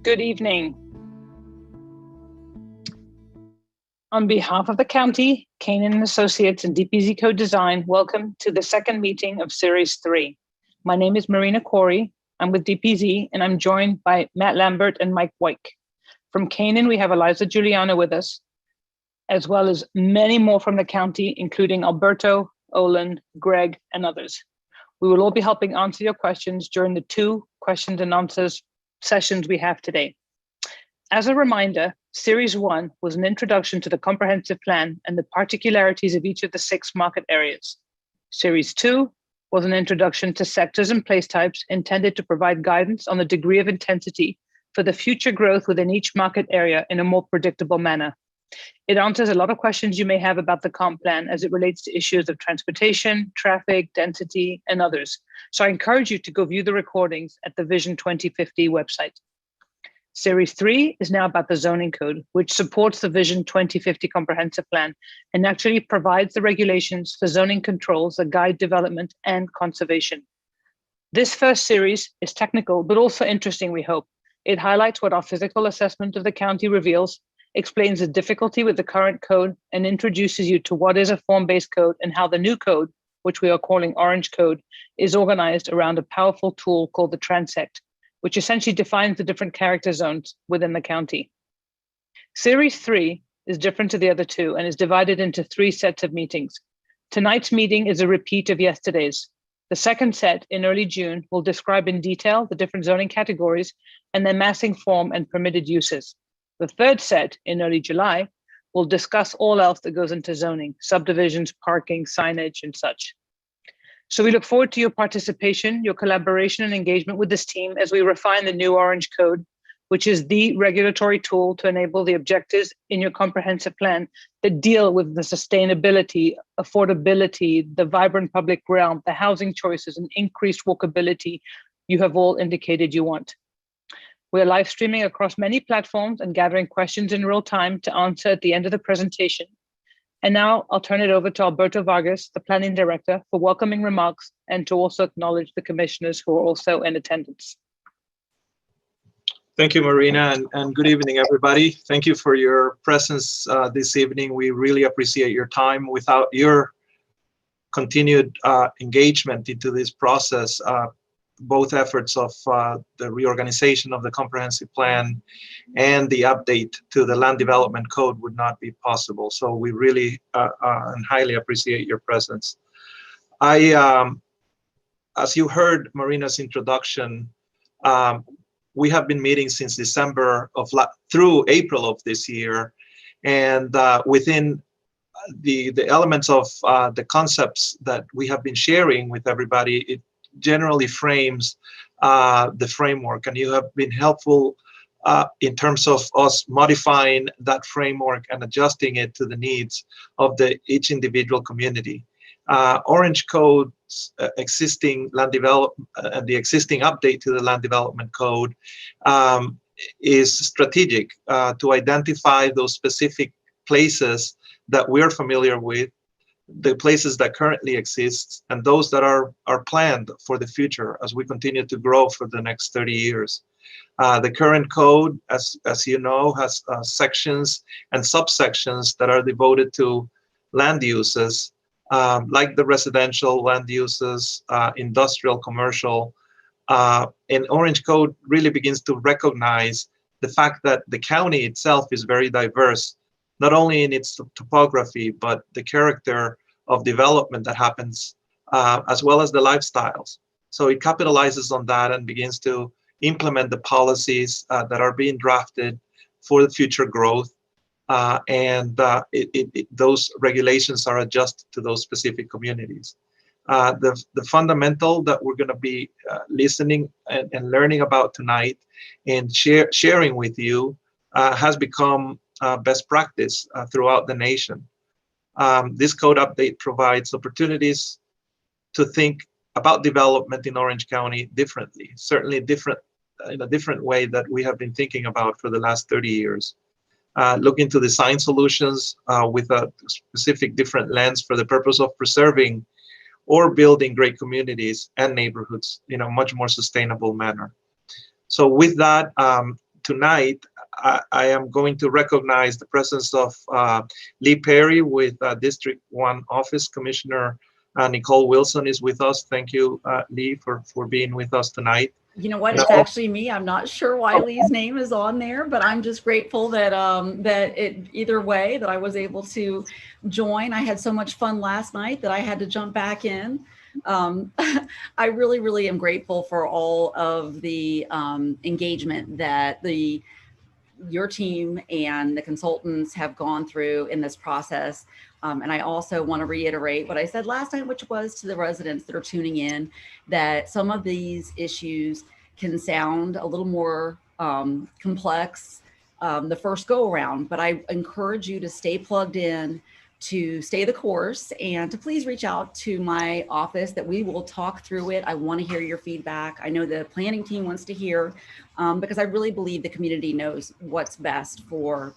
Good evening. On behalf of the county, Canaan & Associates and DPZ Code Design, welcome to the second meeting of Series 3. My name is Marina Corey. I'm with DPZ, and I'm joined by Matt Lambert and Mike Wyke. From Canaan, we have Eliza Giuliano with us, as well as many more from the county, including Alberto, Olin, Greg, and others. We will all be helping answer your questions during the 2 questions and answers sessions we have today. As a reminder, Series 1 was an introduction to the comprehensive plan and the particularities of each of the 6 market areas. Series 2 was an introduction to sectors and place types intended to provide guidance on the degree of intensity for the future growth within each market area in a more predictable manner. It answers a lot of questions you may have about the comp plan as it relates to issues of transportation, traffic, density, and others. So I encourage you to go view the recordings at the Vision 2050 website. Series 3 is now about the zoning code, which supports the Vision 2050 comprehensive plan and actually provides the regulations for zoning controls that guide development and conservation. This first series is technical, but also interesting, we hope. It highlights what our physical assessment of the county reveals, explains the difficulty with the current code, and introduces you to what is a form-based code and how the new code, which we are calling Orange Code, is organized around a powerful tool called the transect, which essentially defines the different character zones within the county. Series 3 is different to the other 2 and is divided into 3 sets of meetings. Tonight's meeting is a repeat of yesterday's. The second set in early June will describe in detail the different zoning categories and their massing form and permitted uses. The third set in early July will discuss all else that goes into zoning, subdivisions, parking, signage, and such. So we look forward to your participation, your collaboration and engagement with this team as we refine the new Orange Code, which is the regulatory tool to enable the objectives in your comprehensive plan that deal with the sustainability, affordability, the vibrant public realm, the housing choices, and increased walkability you have all indicated you want. We are live streaming across many platforms and gathering questions in real time to answer at the end of the presentation. And now I'll turn it over to Alberto Vargas, the Planning Director, for welcoming remarks and to also acknowledge the commissioners who are also in attendance. Thank you, Marina, and good evening, everybody. Thank you for your presence this evening. We really appreciate your time. Without your continued engagement into this process, both efforts of the reorganization of the comprehensive plan and the update to the land development code would not be possible. So we really and highly appreciate your presence. As you heard Marina's introduction, we have been meeting since December through April of this year, and within the elements of the concepts that we have been sharing with everybody, it generally frames the framework, and you have been helpful in terms of us modifying that framework and adjusting it to the needs of each individual community. Orange Code's existing land development and the existing update to the land development code is strategic to identify those specific places that we're familiar with, the places that currently exist, and those that are planned for the future as we continue to grow for the next 30 years. The current code, as you know, has sections and subsections that are devoted to land uses, like the residential land uses, industrial, commercial. And Orange Code really begins to recognize the fact that the county itself is very diverse, not only in its topography, but the character of development that happens, as well as the lifestyles. So it capitalizes on that and begins to implement the policies that are being drafted for the future growth. Those regulations are adjusted to those specific communities. The fundamental that we're going to be listening and learning about tonight and sharing with you has become best practice throughout the nation. This code update provides opportunities to think about development in Orange County differently, certainly in a different way that we have been thinking about for the last 30 years. Looking to design solutions with a specific different lens for the purpose of preserving or building great communities and neighborhoods in a much more sustainable manner. So with that, tonight, I am going to recognize the presence of Lee Perry with District 1 Office. Commissioner Nicole Wilson is with us. Thank you, Lee, for being with us tonight. You know what? It's actually me. I'm not sure why Lee's name is on there, but I'm just grateful that either way that I was able to join. I had so much fun last night that I had to jump back in. I really, really am grateful for all of the engagement that your team and the consultants have gone through in this process. And I also want to reiterate what I said last time, which was to the residents that are tuning in, that some of these issues can sound a little more complex the first go around, but I encourage you to stay plugged in, to stay the course, and to please reach out to my office that we will talk through it. I want to hear your feedback. I know the planning team wants to hear, because I really believe the community knows what's best for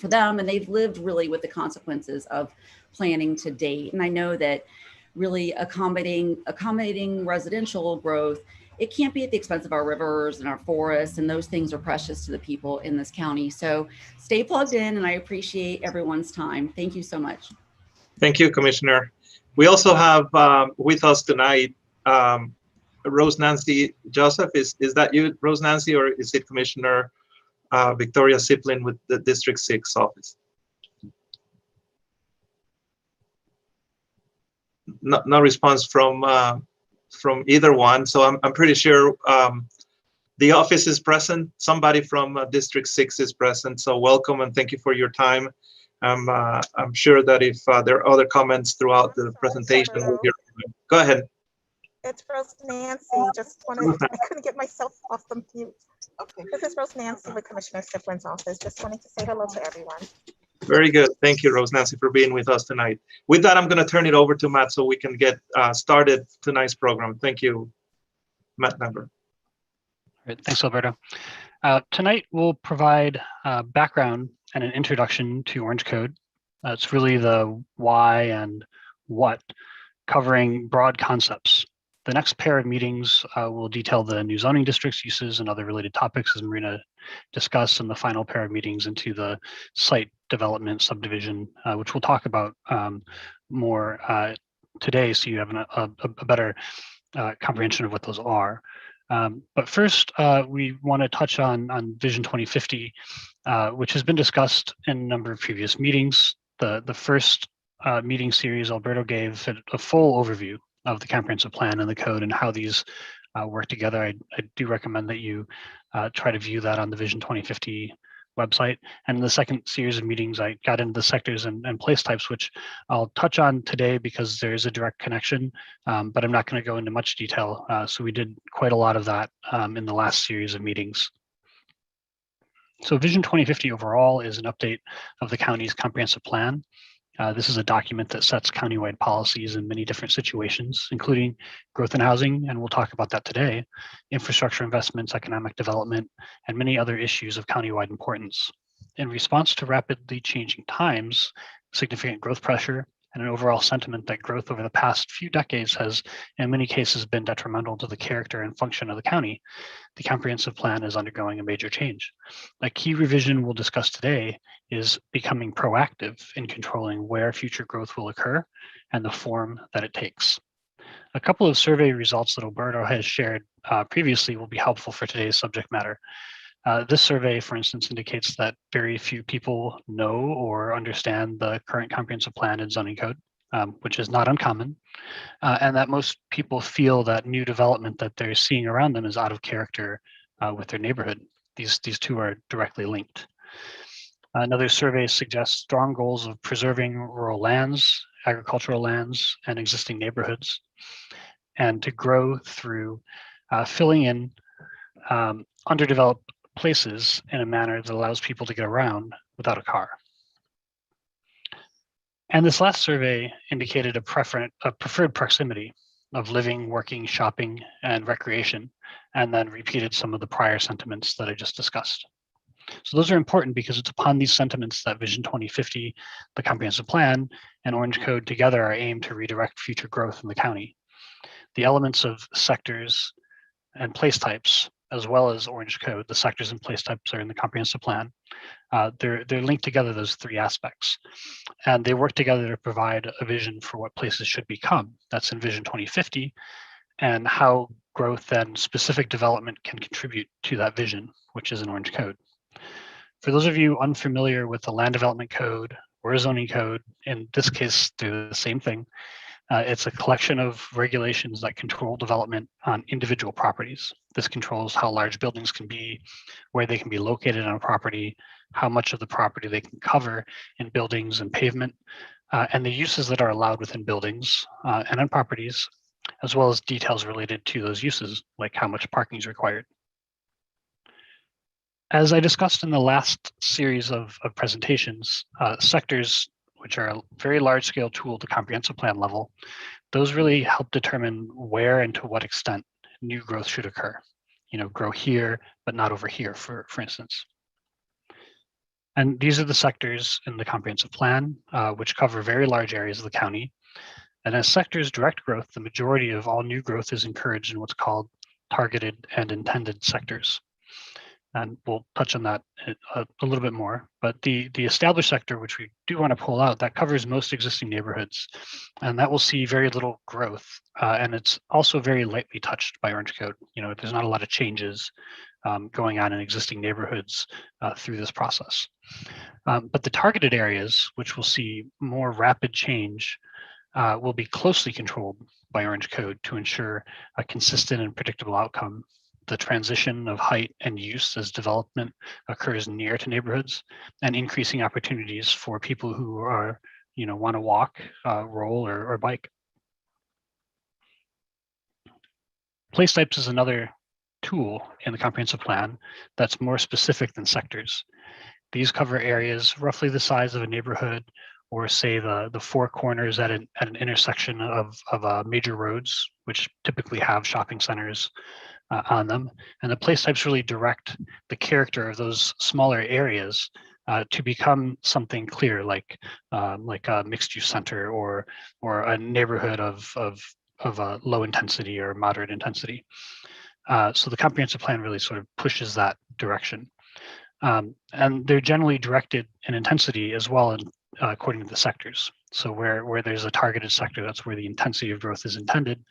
them, and they've lived really with the consequences of planning to date. And I know that really accommodating residential growth, it can't be at the expense of our rivers and our forests, and those things are precious to the people in this county. So stay plugged in, and I appreciate everyone's time. Thank you so much. Thank you, Commissioner. We also have with us tonight Rose Nancy Joseph. Is that you, Rose Nancy, or is it Commissioner Victoria Siplin with the District 6 office? No response from either one, so I'm pretty sure the office is present. Somebody from District 6 is present, so welcome and thank you for your time. I'm sure that if there are other comments throughout the presentation, we'll hear from you. Go ahead. It's Rose Nancy. Just wanted I couldn't get myself off the mute. Okay. This is Rose Nancy with Commissioner Siplin's office. Just wanted to say hello to everyone. Very good. Thank you, Rose Nancy, for being with us tonight. With that, I'm going to turn it over to Matt so we can get started tonight's program. Thank you, Matt Member. Great. Thanks, Alberto. Tonight, we'll provide background and an introduction to Orange Code. It's really the why and what, covering broad concepts. The next pair of meetings will detail the new zoning districts, uses, and other related topics, as Marina discussed, and the final pair of meetings into the site development subdivision, which we'll talk about more today, so you have a better comprehension of what those are. But first, we want to touch on Vision 2050, which has been discussed in a number of previous meetings. The first meeting series, Alberto gave a full overview of the comprehensive plan and the code and how these work together. I do recommend that you try to view that on the Vision 2050 website. And in the second series of meetings, I got into the sectors and place types, which I'll touch on today because there is a direct connection, but I'm not going to go into much detail. So we did quite a lot of that in the last series of meetings. So Vision 2050 overall is an update of the county's comprehensive plan. This is a document that sets countywide policies in many different situations, including growth in housing, and we'll talk about that today, infrastructure investments, economic development, and many other issues of countywide importance. In response to rapidly changing times, significant growth pressure, and an overall sentiment that growth over the past few decades has, in many cases, been detrimental to the character and function of the county, the comprehensive plan is undergoing a major change. A key revision we'll discuss today is becoming proactive in controlling where future growth will occur and the form that it takes. A couple of survey results that Alberto has shared previously will be helpful for today's subject matter. This survey, for instance, indicates that very few people know or understand the current comprehensive plan and zoning code, which is not uncommon, and that most people feel that new development that they're seeing around them is out of character with their neighborhood. These two are directly linked. Another survey suggests strong goals of preserving rural lands, agricultural lands, and existing neighborhoods, and to grow through filling in underdeveloped places in a manner that allows people to get around without a car. And this last survey indicated a preferred proximity of living, working, shopping, and recreation, and then repeated some of the prior sentiments that I just discussed. So those are important because it's upon these sentiments that Vision 2050, the comprehensive plan, and Orange Code together are aimed to redirect future growth in the county. The elements of sectors and place types as well as Orange Code, the sectors and place types are in the comprehensive plan. They're linked together, those three aspects. And they work together to provide a vision for what places should become. That's in Vision 2050, and how growth and specific development can contribute to that vision, which is in Orange Code. For those of you unfamiliar with the Land Development Code or a zoning code, in this case, they're the same thing. It's a collection of regulations that control development on individual properties. This controls how large buildings can be, where they can be located on a property, how much of the property they can cover in buildings and pavement, and the uses that are allowed within buildings and on properties, as well as details related to those uses, like how much parking is required. As I discussed in the last series of presentations, sectors, which are a very large-scale tool at the comprehensive plan level, those really help determine where and to what extent new growth should occur. You know, grow here, but not over here, for instance. And these are the sectors in the comprehensive plan, which cover very large areas of the county. And as sectors direct growth, the majority of all new growth is encouraged in what's called targeted and intended sectors. And we'll touch on that a little bit more. But the established sector, which we do want to pull out, that covers most existing neighborhoods. And that will see very little growth. And it's also very lightly touched by Orange Code. You know, there's not a lot of changes going on in existing neighborhoods through this process. But the targeted areas, which will see more rapid change, will be closely controlled by Orange Code to ensure a consistent and predictable outcome. The transition of height and use as development occurs near to neighborhoods, and increasing opportunities for people who are, you know, want to walk, roll, or bike. Place types is another tool in the comprehensive plan that's more specific than sectors. These cover areas roughly the size of a neighborhood, or say the four corners at an intersection of major roads, which typically have shopping centers on them. And the place types really direct the character of those smaller areas to become something clear, like a mixed-use center or a neighborhood of a low intensity or moderate intensity. So the comprehensive plan really sort of pushes that direction. And they're generally directed in intensity as well, in, according to the sectors. So where there's a targeted sector, that's where the intensity of growth is intended.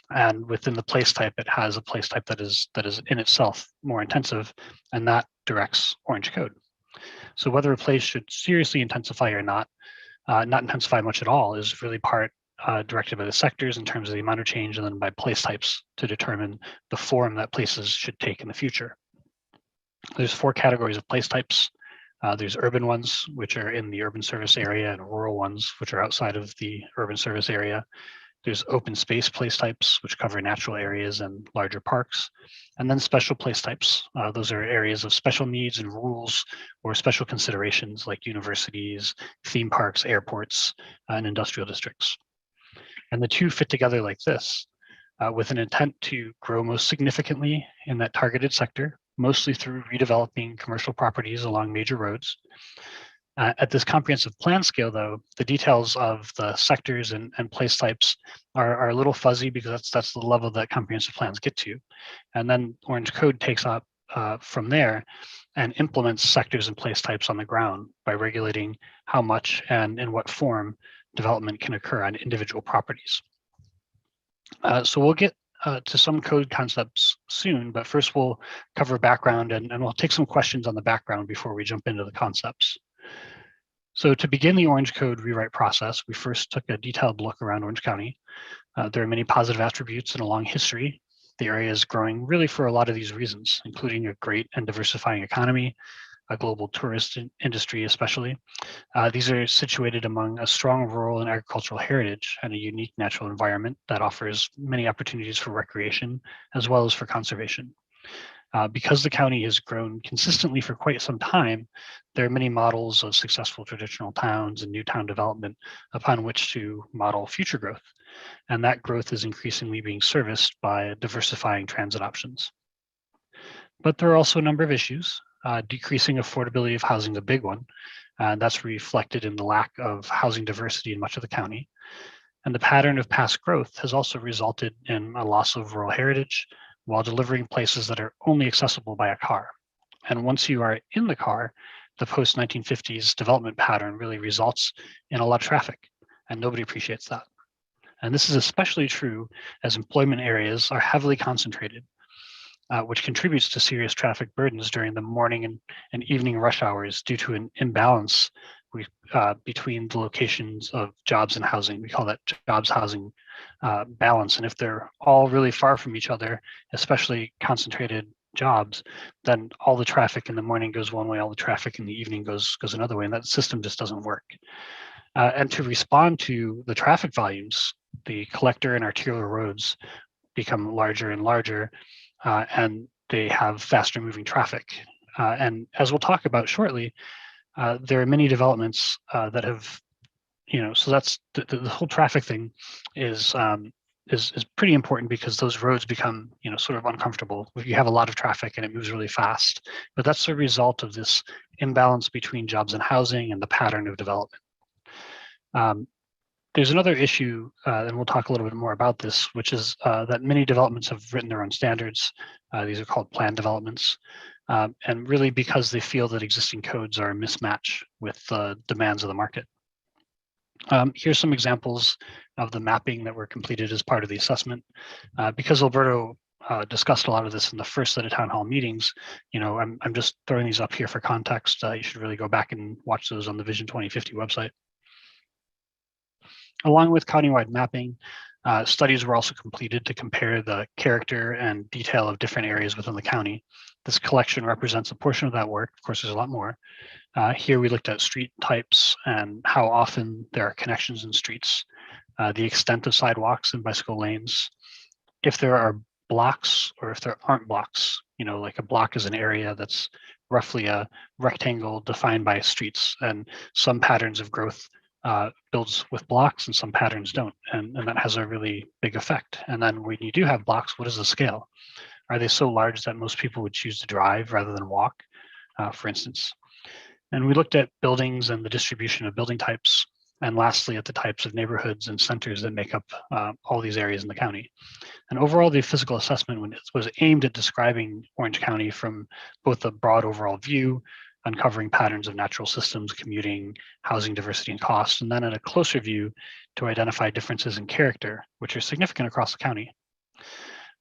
And within the place type, it has a place type that is in itself more intensive, and that directs Orange Code. So whether a place should seriously intensify or not intensify much at all, is really part directed by the sectors in terms of the amount of change, and then by place types to determine the form that places should take in the future. There's four categories of place types. There's urban ones, which are in the urban service area, and rural ones, which are outside of the urban service area. There's open space place types, which cover natural areas and larger parks. And then special place types. Those are areas of special needs and rules, or special considerations like universities, theme parks, airports, and industrial districts. And the two fit together like this, with an intent to grow most significantly in that targeted sector, mostly through redeveloping commercial properties along major roads. At this comprehensive plan scale, though, the details of the sectors and place types are a little fuzzy, because that's the level that comprehensive plans get to. And then Orange Code takes up from there and implements sectors and place types on the ground by regulating how much and in what form development can occur on individual properties. So we'll get to some code concepts soon, but first we'll cover background, and we'll take some questions on the background before we jump into the concepts. So to begin the Orange Code rewrite process, we first took a detailed look around Orange County. There are many positive attributes and a long history. The area is growing really for a lot of these reasons, including a great and diversifying economy, a global tourist industry especially. These are situated among a strong rural and agricultural heritage and a unique natural environment that offers many opportunities for recreation as well as for conservation. Because the county has grown consistently for quite some time, there are many models of successful traditional towns and new town development upon which to model future growth. And that growth is increasingly being serviced by diversifying transit options. But there are also a number of issues. Decreasing affordability of housing is a big one. That's reflected in the lack of housing diversity in much of the county. And the pattern of past growth has also resulted in a loss of rural heritage, while delivering places that are only accessible by a car. And once you are in the car, the post-1950s development pattern really results in a lot of traffic, and nobody appreciates that. And this is especially true as employment areas are heavily concentrated, which contributes to serious traffic burdens during the morning and evening rush hours due to an imbalance between the locations of jobs and housing. We call that jobs housing balance. And if they're all really far from each other, especially concentrated jobs, then all the traffic in the morning goes one way, all the traffic in the evening goes another way, and that system just doesn't work. And to respond to the traffic volumes, the collector and arterial roads become larger and larger, and they have faster moving traffic. And as we'll talk about shortly, there are many developments that have, so that's the whole traffic thing is pretty important because those roads become, sort of uncomfortable. You have a lot of traffic and it moves really fast, but that's the result of this imbalance between jobs and housing and the pattern of development. There's another issue, and we'll talk a little bit more about this, which is that many developments have written their own standards. These are called planned developments, and really because they feel that existing codes are a mismatch with the demands of the market. Here's some examples of the mapping that were completed as part of the assessment. Because Alberto discussed a lot of this in the first set of town hall meetings, I'm just throwing these up here for context. You should really go back and watch those on the Vision 2050 website. Along with countywide mapping, studies were also completed to compare the character and detail of different areas within the county. This collection represents a portion of that work. Of course, there's a lot more. Here we looked at street types and how often there are connections in streets, the extent of sidewalks and bicycle lanes, if there are blocks or if there aren't blocks. Like a block is an area that's roughly a rectangle defined by streets, and some patterns of growth builds with blocks and some patterns don't, and that has a really big effect. And then when you do have blocks, what is the scale? Are they so large that most people would choose to drive rather than walk, for instance? And we looked at buildings and the distribution of building types, and lastly at the types of neighborhoods and centers that make up all these areas in the county. And overall, the physical assessment was aimed at describing Orange County from both a broad overall view, uncovering patterns of natural systems, commuting, housing diversity and cost, and then at a closer view to identify differences in character, which are significant across the county.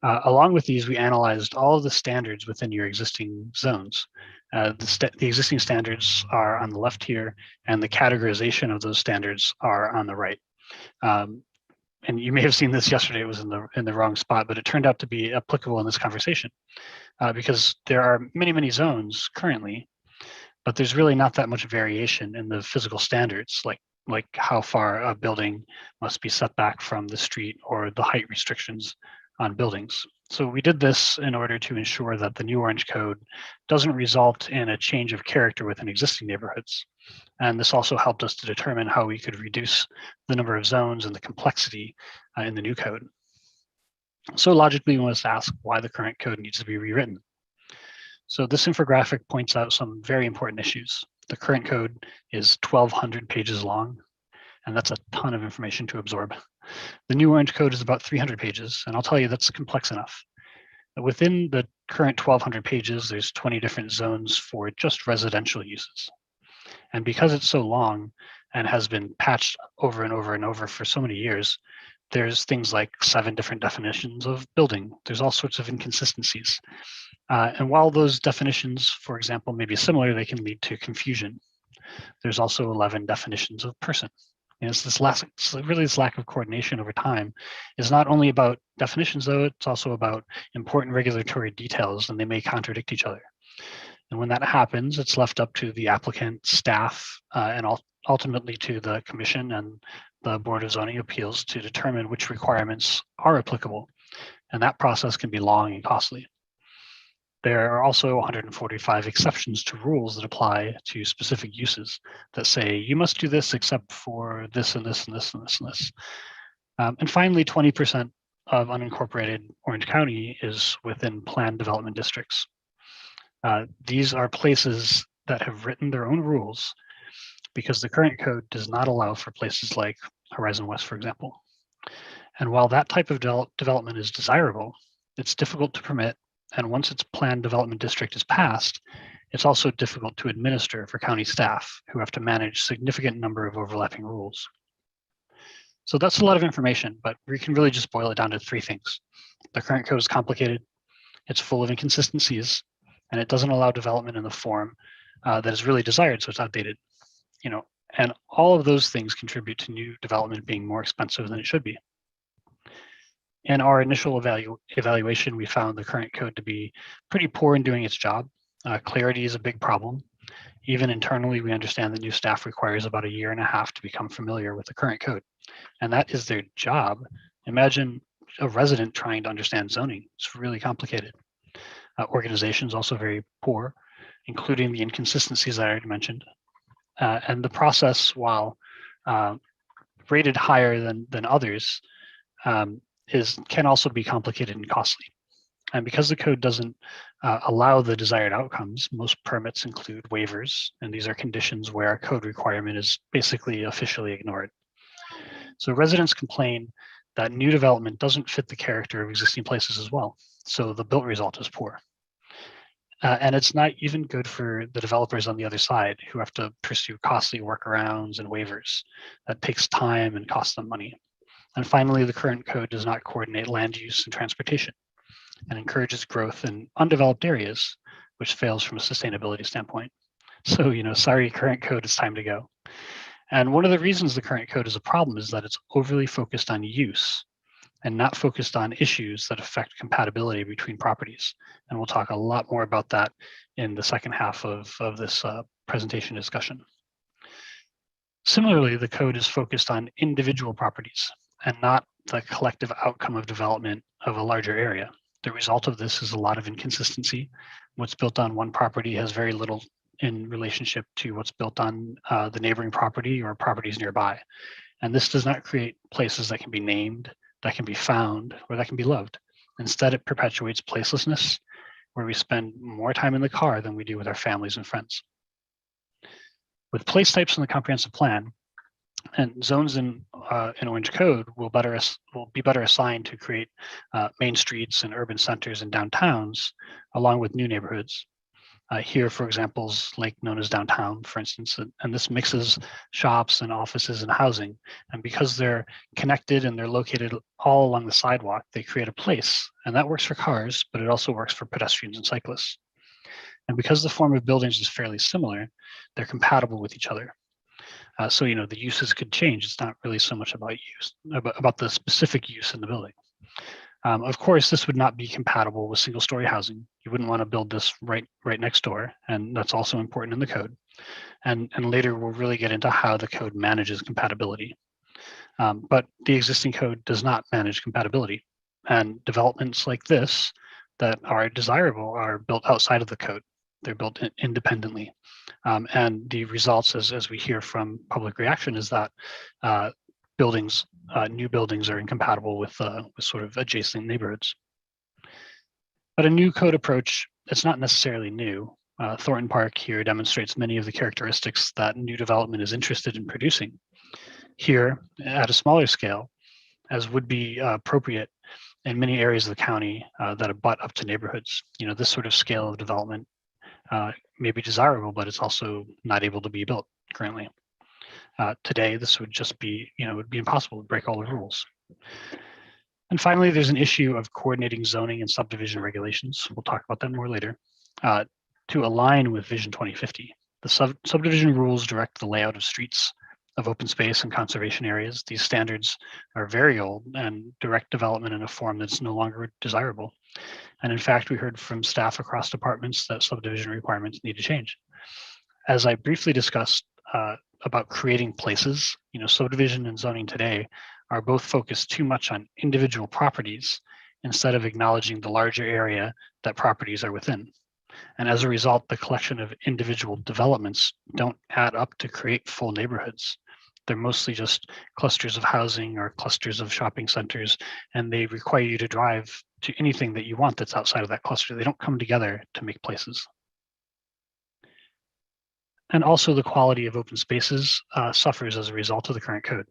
Along with these, we analyzed all of the standards within your existing zones. The existing standards are on the left here, and the categorization of those standards are on the right. And you may have seen this yesterday, it was in the wrong spot, but it turned out to be applicable in this conversation because there are many, many zones currently, but there's really not that much variation in the physical standards, like how far a building must be set back from the street or the height restrictions on buildings. So we did this in order to ensure that the new Orange Code doesn't result in a change of character within existing neighborhoods. And this also helped us to determine how we could reduce the number of zones and the complexity in the new code. So logically, we must ask why the current code needs to be rewritten. So this infographic points out some very important issues. The current code is 1,200 pages long, and that's a ton of information to absorb. The new Orange Code is about 300 pages, and I'll tell you that's complex enough. Within the current 1,200 pages, there's 20 different zones for just residential uses. And because it's so long and has been patched over and over and over for so many years, there's things like 7 different definitions of building. There's all sorts of inconsistencies. And while those definitions, for example, may be similar, they can lead to confusion. There's also 11 definitions of person. And it's this lack of coordination over time is not only about definitions, though, it's also about important regulatory details, and they may contradict each other. And when that happens, it's left up to the applicant, staff, and ultimately to the commission and the Board of Zoning Appeals to determine which requirements are applicable. And that process can be long and costly. There are also 145 exceptions to rules that apply to specific uses that say you must do this except for this and this and this and this and this. And finally, 20% of unincorporated Orange County is within planned development districts. These are places that have written their own rules because the current code does not allow for places like Horizon West, for example. And while that type of development is desirable, It's difficult to permit, and once its planned development district is passed, it's also difficult to administer for county staff who have to manage significant number of overlapping rules. So that's a lot of information, but we can really just boil it down to three things. The current code is complicated, it's full of inconsistencies, and it doesn't allow development in the form that is really desired, so it's outdated. And all of those things contribute to new development being more expensive than it should be. In our initial evaluation, we found the current code to be pretty poor in doing its job. Clarity is a big problem. Even internally, we understand that new staff requires about 1.5 years to become familiar with the current code. And that is their job. Imagine a resident trying to understand zoning. It's really complicated. Organization is also very poor, including the inconsistencies that I already mentioned. And the process, while rated higher than others, can also be complicated and costly. And because the code doesn't allow the desired outcomes, most permits include waivers, and these are conditions where a code requirement is basically officially ignored. So residents complain that new development doesn't fit the character of existing places as well. So the built result is poor. And it's not even good for the developers on the other side who have to pursue costly workarounds and waivers. That takes time and costs them money. And finally, the current code does not coordinate land use and transportation and encourages growth in undeveloped areas, which fails from a sustainability standpoint. So, sorry, current code, it's time to go. And one of the reasons the current code is a problem is that it's overly focused on use and not focused on issues that affect compatibility between properties. And we'll talk a lot more about that in the second half of this presentation discussion. Similarly, the code is focused on individual properties and not the collective outcome of development of a larger area. The result of this is a lot of inconsistency. What's built on one property has very little in relationship to what's built on the neighboring property or properties nearby. And this does not create places that can be named, that can be found, or that can be loved. Instead, it perpetuates placelessness, where we spend more time in the car than we do with our families and friends. With place types in the comprehensive plan, and zones in Orange Code will be better assigned to create main streets and urban centers and downtowns, along with new neighborhoods. Here, for examples, like known as downtown, for instance, and this mixes shops and offices and housing. And because they're connected and they're located all along the sidewalk, they create a place. And that works for cars, but it also works for pedestrians and cyclists. And because the form of buildings is fairly similar, they're compatible with each other. So, the uses could change. It's not really so much about use, about the specific use in the building. Of course, this would not be compatible with single-story housing. You wouldn't want to build this right next door, and that's also important in the code. And later, we'll really get into how the code manages compatibility. But the existing code does not manage compatibility. And developments like this that are desirable are built outside of the code. They're built independently. And the results, as we hear from public reaction, is that new buildings are incompatible with sort of adjacent neighborhoods. But a new code approach, it's not necessarily new. Thornton Park here demonstrates many of the characteristics that new development is interested in producing. Here, at a smaller scale, as would be appropriate in many areas of the county that abut up to neighborhoods. This sort of scale of development may be desirable, but it's also not able to be built currently. Today, this would just be, it would be impossible to break all the rules. And finally, there's an issue of coordinating zoning and subdivision regulations. We'll talk about that more later. To align with Vision 2050, the subdivision rules direct the layout of streets, of open space and conservation areas. These standards are very old and direct development in a form that's no longer desirable. And in fact, we heard from staff across departments that subdivision requirements need to change. As I briefly discussed about creating places, subdivision and zoning today are both focused too much on individual properties instead of acknowledging the larger area that properties are within. And as a result, the collection of individual developments don't add up to create full neighborhoods. They're mostly just clusters of housing or clusters of shopping centers, and they require you to drive to anything that you want that's outside of that cluster. They don't come together to make places. And also the quality of open spaces suffers as a result of the current code.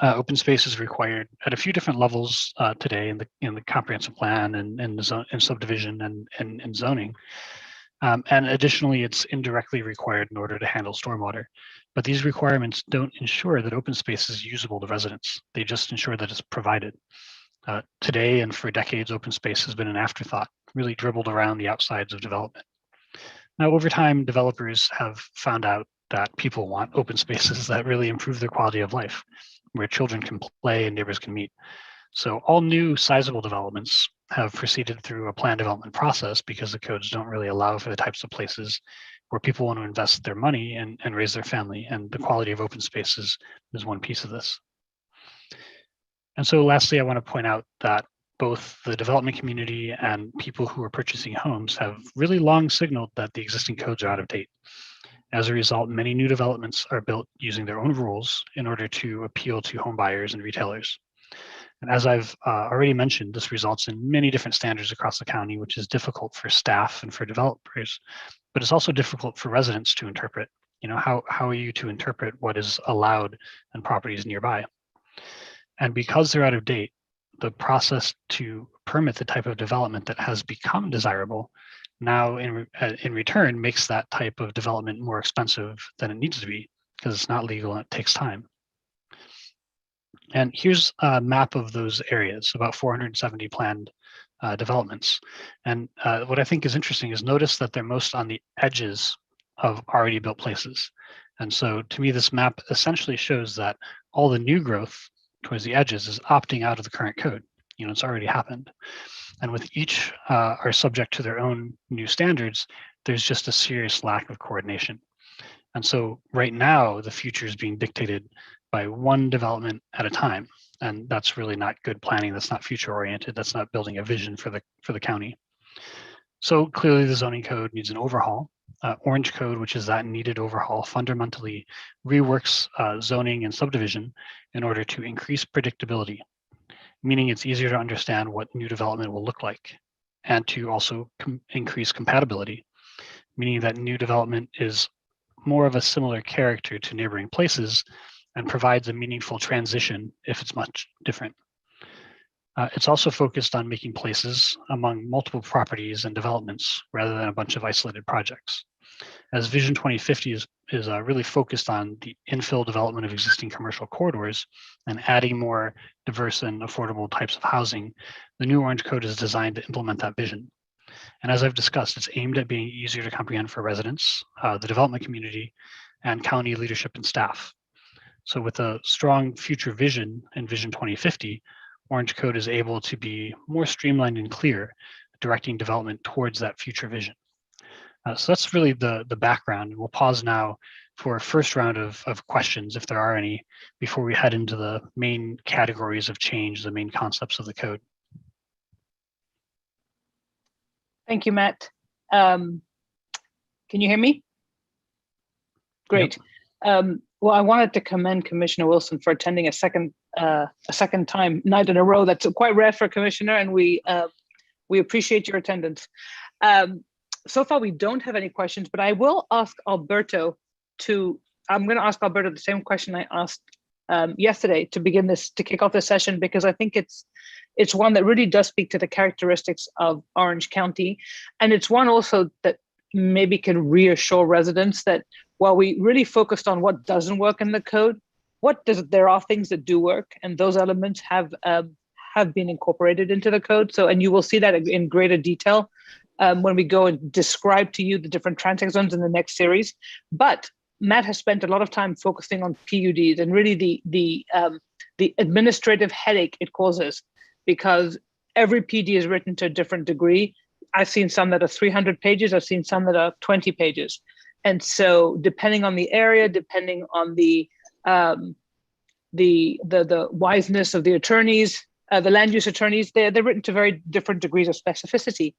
Open space is required at a few different levels today in the comprehensive plan and in subdivision and zoning. And additionally, it's indirectly required in order to handle stormwater. But these requirements don't ensure that open space is usable to residents. They just ensure that it's provided. Today and for decades, open space has been an afterthought, really dribbled around the outsides of development. Now, over time, developers have found out that people want open spaces that really improve their quality of life, where children can play and neighbors can meet. So all new sizable developments have proceeded through a plan development process because the codes don't really allow for the types of places where people want to invest their money and raise their family. And the quality of open spaces is one piece of this. And so lastly, I want to point out that both the development community and people who are purchasing homes have really long signaled that the existing codes are out of date. As a result, many new developments are built using their own rules in order to appeal to home buyers and retailers. And as I've already mentioned, this results in many different standards across the county, which is difficult for staff and for developers, but it's also difficult for residents to interpret. You know, how are you to interpret what is allowed in properties nearby? And because they're out of date, the process to permit the type of development that has become desirable now in return makes that type of development more expensive than it needs to be because it's not legal and it takes time. And here's a map of those areas, about 470 planned developments. And what I think is interesting is notice that they're most on the edges of already built places. And so to me, this map essentially shows that all the new growth towards the edges is opting out of the current code. You know, it's already happened. And with each are subject to their own new standards, there's just a serious lack of coordination. And so right now, the future is being dictated by one development at a time. And that's really not good planning. That's not future oriented. That's not building a vision for the county. So clearly the zoning code needs an overhaul. Orange code, which is that needed overhaul, fundamentally reworks zoning and subdivision in order to increase predictability, meaning it's easier to understand what new development will look like, and to also increase compatibility, meaning that new development is more of a similar character to neighboring places and provides a meaningful transition if it's much different. It's also focused on making places among multiple properties and developments rather than a bunch of isolated projects. As Vision 2050 is really focused on the infill development of existing commercial corridors and adding more diverse and affordable types of housing, the new Orange Code is designed to implement that vision. And as I've discussed, it's aimed at being easier to comprehend for residents, the development community, and county leadership and staff. So with a strong future vision in Vision 2050, Orange Code is able to be more streamlined and clear, directing development towards that future vision. So that's really the background. We'll pause now for a first round of questions, if there are any, before we head into the main categories of change, the main concepts of the code. Thank you, Matt. Can you hear me? Great. Yep. Well, I wanted to commend Commissioner Wilson for attending a second time night in a row. That's quite rare for a commissioner, and we appreciate your attendance. So far, we don't have any questions, but I will ask Alberto I'm going to ask Alberto the same question I asked yesterday to kick off this session, because I think it's one that really does speak to the characteristics of Orange County, and it's one also that maybe can reassure residents that while we really focused on what doesn't work in the code, there are things that do work, and those elements have been incorporated into the code. So, and you will see that in greater detail when we go and describe to you the different transect zones in the next series. But Matt has spent a lot of time focusing on PUDs and really the administrative headache it causes, because every PD is written to a different degree. I've seen some that are 300 pages. I've seen some that are 20 pages. And so depending on the area, depending on the wiseness of the attorneys, the land use attorneys, they're written to very different degrees of specificity.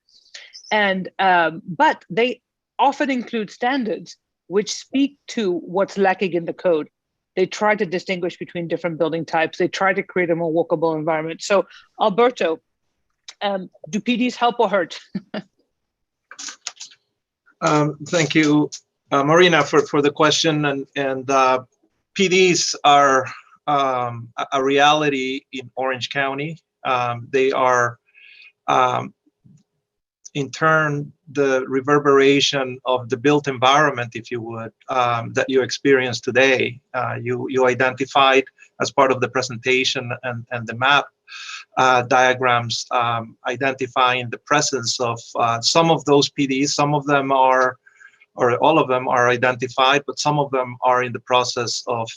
And but they often include standards which speak to what's lacking in the code. They try to distinguish between different building types. They try to create a more walkable environment. So Alberto, do PDs help or hurt? Thank you, Marina, for the question. And PDs are a reality in Orange County. They are, in turn, the reverberation of the built environment, if you would, that you experience today. You identified as part of the presentation and the map diagrams, identifying the presence of some of those PDs. Some of them are, or all of them are identified, but some of them are in the process of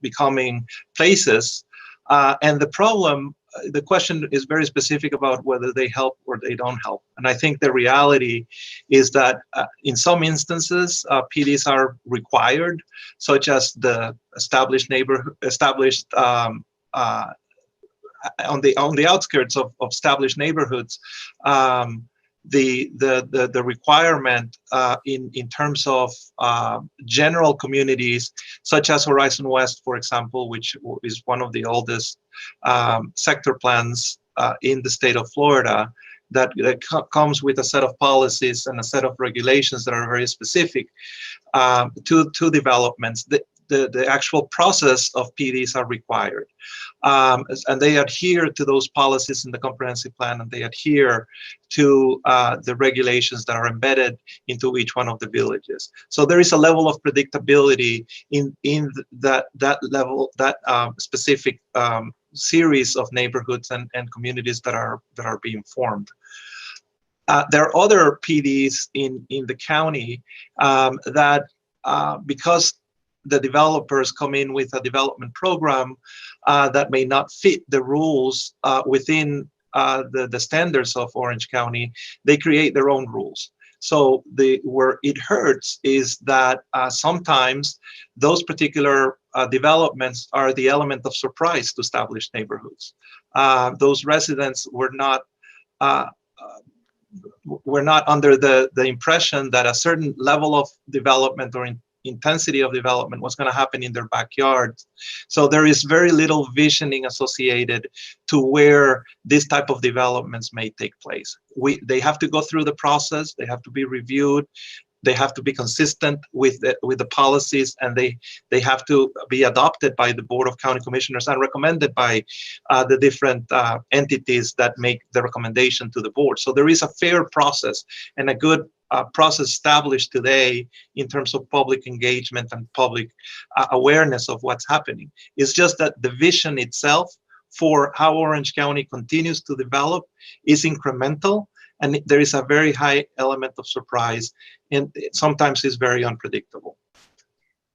becoming places. And the question is very specific about whether they help or they don't help. And I think the reality is that in some instances, PDs are required, such as the established on the outskirts of established neighborhoods. The requirement in terms of general communities, such as Horizon West, for example, which is one of the oldest sector plans in the state of Florida, that comes with a set of policies and a set of regulations that are very specific to developments. The actual process of PDs are required. And they adhere to those policies in the comprehensive plan, and they adhere to the regulations that are embedded into each one of the villages. So there is a level of predictability in that level, that specific series of neighborhoods and communities that are being formed. There are other PDs in the county that because the developers come in with a development program that may not fit the rules within the standards of Orange County, they create their own rules. So where it hurts is that sometimes those particular developments are the element of surprise to established neighborhoods. Those residents were not under the impression that a certain level of development or intensity of development was going to happen in their backyard. So there is very little visioning associated to where this type of developments may take place. They have to go through the process, they have to be reviewed, they have to be consistent with the policies, and they have to be adopted by the Board of County Commissioners and recommended by the different entities that make the recommendation to the board. So there is a fair process and a good process established today in terms of public engagement and public awareness of what's happening. It's just that the vision itself for how Orange County continues to develop is incremental, and there is a very high element of surprise, and sometimes it's very unpredictable.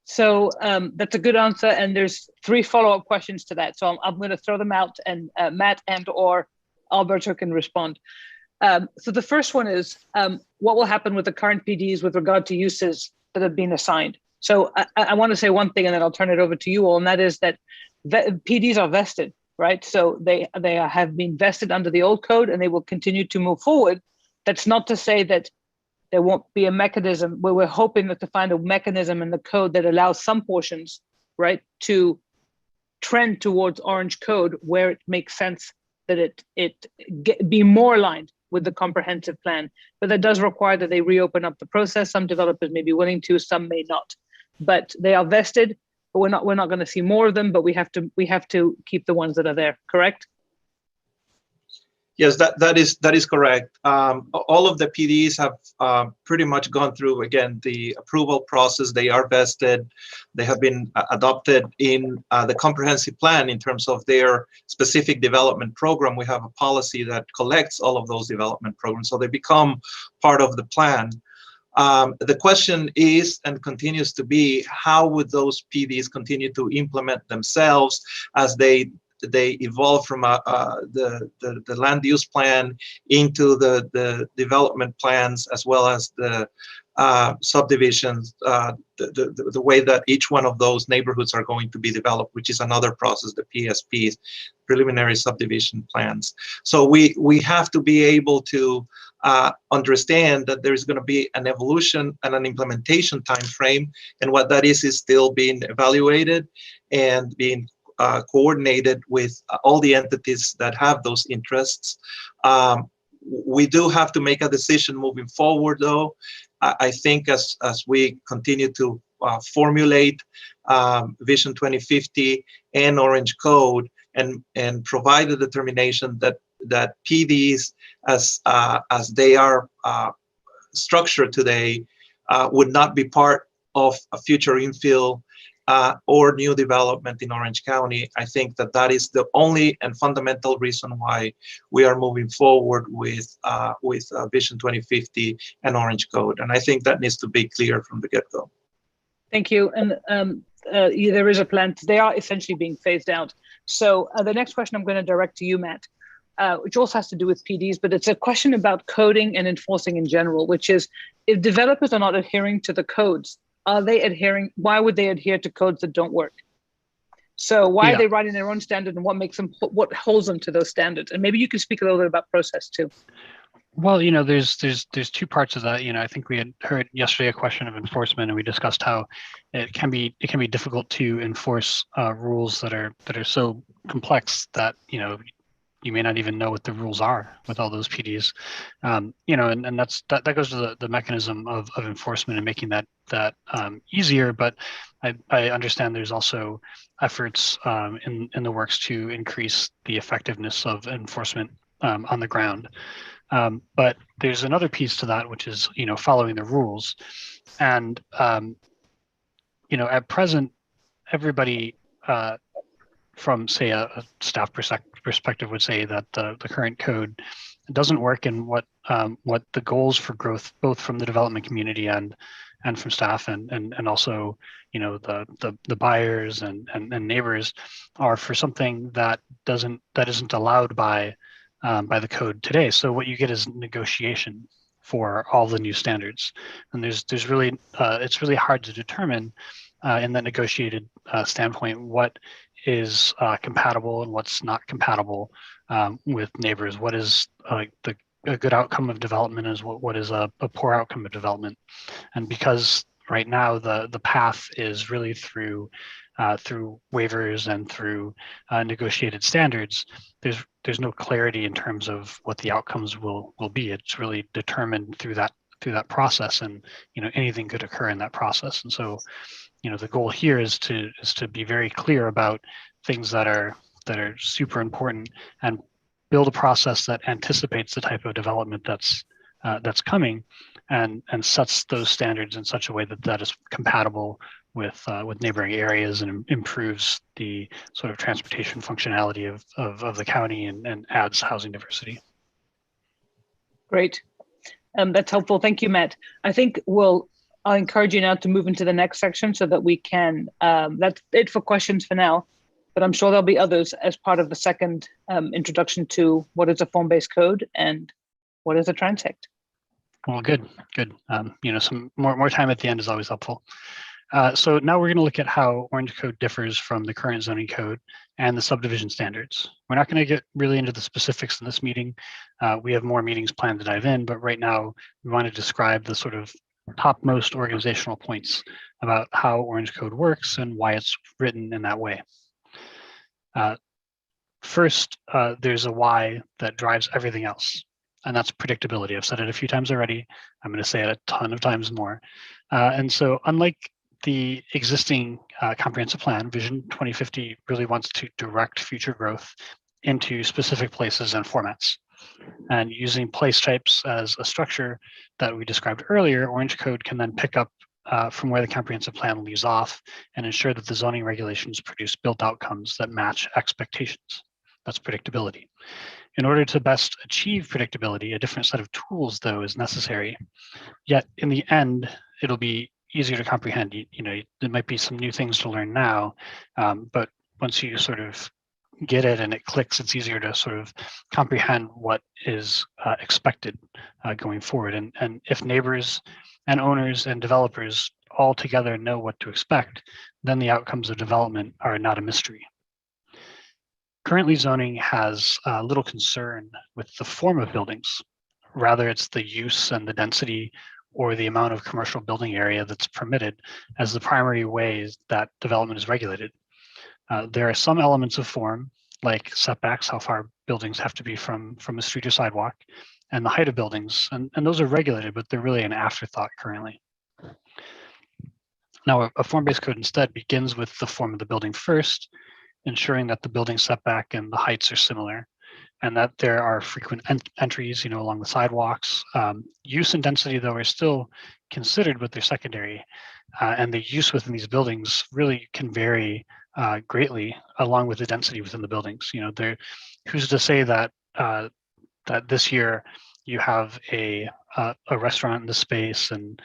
So that's a good answer, and there's 3 follow-up questions to that. So I'm going to throw them out, and Matt and or Alberto can respond. So the first one is, what will happen with the current PDs with regard to uses that have been assigned? So I want to say one thing, and then I'll turn it over to you all, and that is that PDs are vested, right? So they have been vested under the old code, and they will continue to move forward. That's not to say that there won't be a mechanism where we're hoping to find a mechanism in the code that allows some portions, right, to trend towards Orange Code where it makes sense that it be more aligned with the comprehensive plan. But that does require that they reopen up the process. Some developers may be willing to, some may not. But they are vested, but we're not going to see more of them, but we have to keep the ones that are there, correct? Yes, that is correct. All of the PDs have pretty much gone through, again, the approval process. They are vested. They have been adopted in the comprehensive plan in terms of their specific development program. We have a policy that collects all of those development programs, so they become part of the plan. The question is and continues to be, how would those PDs continue to implement themselves as they evolve from the land use plan into the development plans, as well as the subdivisions, the way that each one of those neighborhoods are going to be developed, which is another process, the PSPs, preliminary subdivision plans. So we have to be able to understand that there is going to be an evolution and an implementation time frame, and what that is still being evaluated and being coordinated with all the entities that have those interests. We do have to make a decision moving forward, though. I think as we continue to formulate Vision 2050 and Orange Code, and provide a determination that PDs as they are structured today would not be part of a future infill or new development in Orange County. I think that is the only and fundamental reason why we are moving forward with Vision 2050 and Orange Code. And I think that needs to be clear from the get-go. Thank you. And there is a plan. They are essentially being phased out. So the next question I'm going to direct to you, Matt, which also has to do with PDs, but it's a question about coding and enforcing in general, which is if developers are not adhering to the codes, are they adhering? Why would they adhere to codes that don't work? So why are they writing their own standard, and what makes them, what holds them to those standards? And maybe you can speak a little bit about process too. Well, there's two parts of that. I think we had heard yesterday a question of enforcement, and we discussed how it can be difficult to enforce rules that are so complex that you may not even know what the rules are with all those PDs. And that goes to the mechanism of enforcement and making that easier. But I understand there's also efforts in the works to increase the effectiveness of enforcement on the ground. But there's another piece to that, which is following the rules. And at present, everybody from say a staff perspective would say that the current code doesn't work, and what the goals for growth, both from the development community and from staff and also the buyers and neighbors, are for something that isn't allowed by the code today. So what you get is negotiation for all the new standards, and there's really it's really hard to determine in that negotiated standpoint what is compatible and what's not compatible with neighbors. What is a good outcome of development, is what is a poor outcome of development. And because right now the path is really through waivers and through negotiated standards, there's no clarity in terms of what the outcomes will be. It's really determined through that process, and anything could occur in that process. And so the goal here is to be very clear about things that are super important, and build a process that anticipates the type of development that's coming, and sets those standards in such a way that is compatible with neighboring areas, and improves the sort of transportation functionality of the county, and adds housing diversity. Great. That's helpful. Thank you, Matt. I think I'll encourage you now to move into the next section so that we can, that's it for questions for now, but I'm sure there'll be others as part of the second introduction to what is a form-based code and what is a transect. Well, good. Some more time at the end is always helpful. So now we're going to look at how Orange Code differs from the current zoning code and the subdivision standards. We're not going to get really into the specifics in this meeting. We have more meetings planned to dive in, but right now we want to describe the sort of topmost organizational points about how Orange Code works and why it's written in that way. First, there's a why that drives everything else, and that's predictability. I've said it a few times already. I'm going to say it a ton of times more. And so unlike the existing comprehensive plan, Vision 2050 really wants to direct future growth into specific places and formats. And using place types as a structure that we described earlier, Orange Code can then pick up from where the comprehensive plan leaves off, and ensure that the zoning regulations produce built outcomes that match expectations. That's predictability. In order to best achieve predictability, a different set of tools, though, is necessary. Yet in the end, it'll be easier to comprehend. There might be some new things to learn now, but once you sort of get it and it clicks, it's easier to sort of comprehend what is expected going forward. And if neighbors and owners and developers all together know what to expect, then the outcomes of development are not a mystery. Currently, zoning has little concern with the form of buildings. Rather, it's the use and the density or the amount of commercial building area that's permitted as the primary ways that development is regulated. There are some elements of form, like setbacks, how far buildings have to be from a street or sidewalk, and the height of buildings, and those are regulated, but they're really an afterthought currently. Now, a form-based code instead begins with the form of the building first, ensuring that the building setback and the heights are similar, and that there are frequent entries, along the sidewalks. Use and density, though, are still considered, but they're secondary, and the use within these buildings really can vary greatly, along with the density within the buildings. Who's to say that that this year you have a restaurant in the space, and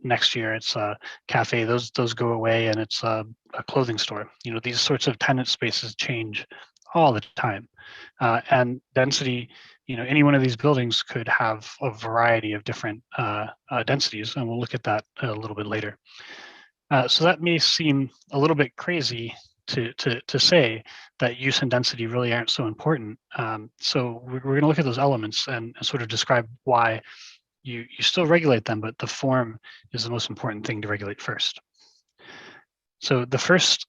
next year it's a cafe. Those go away, and it's a clothing store. These sorts of tenant spaces change all the time, and density. Any one of these buildings could have a variety of different densities, and we'll look at that a little bit later. So that may seem a little bit crazy to say that use and density really aren't so important. So we're going to look at those elements and sort of describe why you still regulate them, but the form is the most important thing to regulate first. So the first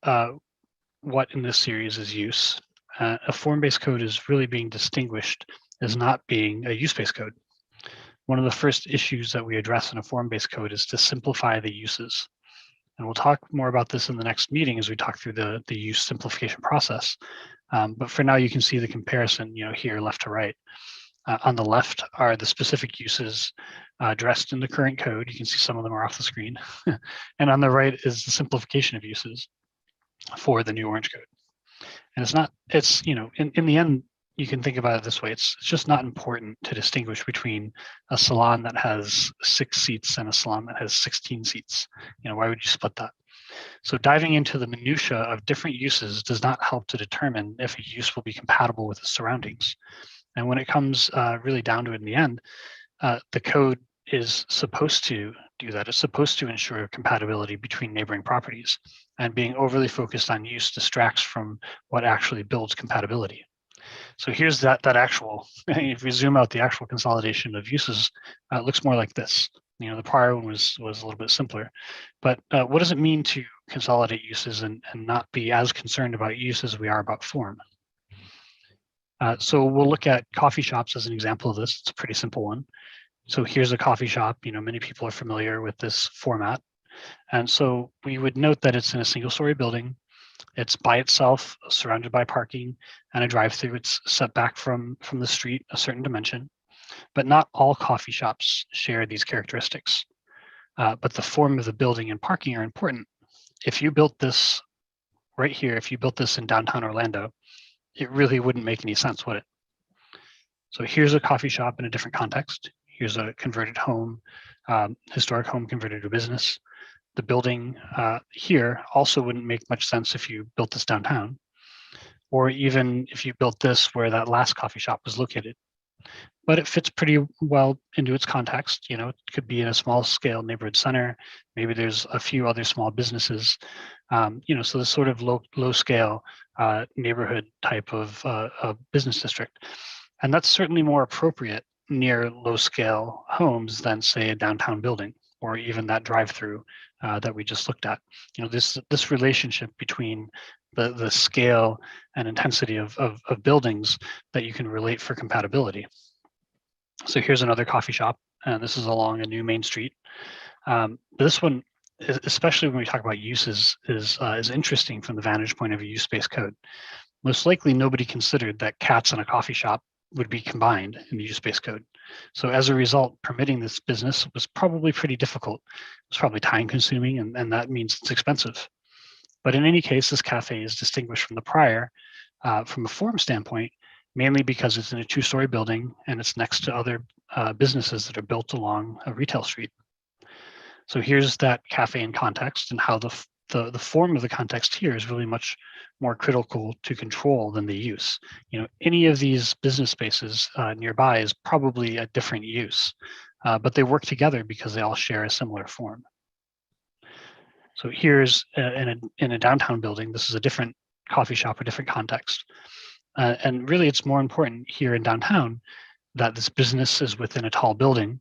what in this series is use. A form-based code is really being distinguished as not being a use-based code. One of the first issues that we address in a form-based code is to simplify the uses. And we'll talk more about this in the next meeting as we talk through the use simplification process. But for now, you can see the comparison, here left to right. On the left are the specific uses addressed in the current code. You can see some of them are off the screen. And on the right is the simplification of uses for the new Orange code. And it's in the end, you can think about it this way. It's just not important to distinguish between a salon that has 6 seats and a salon that has 16 seats. Why would you split that? So diving into the minutia of different uses does not help to determine if a use will be compatible with the surroundings. And when it comes really down to it in the end, the code is supposed to do that. It's supposed to ensure compatibility between neighboring properties, and being overly focused on use distracts from what actually builds compatibility. So here's that actual, if we zoom out, the actual consolidation of uses looks more like this. The prior one was a little bit simpler, but what does it mean to consolidate uses and not be as concerned about use as we are about form? So we'll look at coffee shops as an example of this. It's a pretty simple one. So here's a coffee shop. Many people are familiar with this format. And so we would note that it's in a single-story building. It's by itself, surrounded by parking and a drive-through. It's set back from the street a certain dimension. But not all coffee shops share these characteristics. But the form of the building and parking are important. If you built this right here, if you built this in downtown Orlando, it really wouldn't make any sense, would it? So here's a coffee shop in a different context. Here's a converted home, historic home converted to business. The building here also wouldn't make much sense if you built this downtown, or even if you built this where that last coffee shop was located. But it fits pretty well into its context. It could be in a small scale neighborhood center. Maybe there's a few other small businesses. So this sort of low scale neighborhood type of business district. And that's certainly more appropriate near low scale homes than, say, a downtown building, or even that drive-through that we just looked at. This relationship between the scale and intensity of buildings that you can relate for compatibility. So here's another coffee shop, and this is along a new main street. This one, especially when we talk about uses, is interesting from the vantage point of a use-based code. Most likely, nobody considered that cats in a coffee shop would be combined in the use-based code. So as a result, permitting this business was probably pretty difficult. It was probably time-consuming, and that means it's expensive. But in any case, this cafe is distinguished from the prior from a form standpoint, mainly because it's in a 2-story building and it's next to other businesses that are built along a retail street. So here's that cafe in context, and how the form of the context here is really much more critical to control than the use. Any of these business spaces nearby is probably a different use, but they work together because they all share a similar form. So here's in a downtown building. This is a different coffee shop, a different context. And really, it's more important here in downtown that this business is within a tall building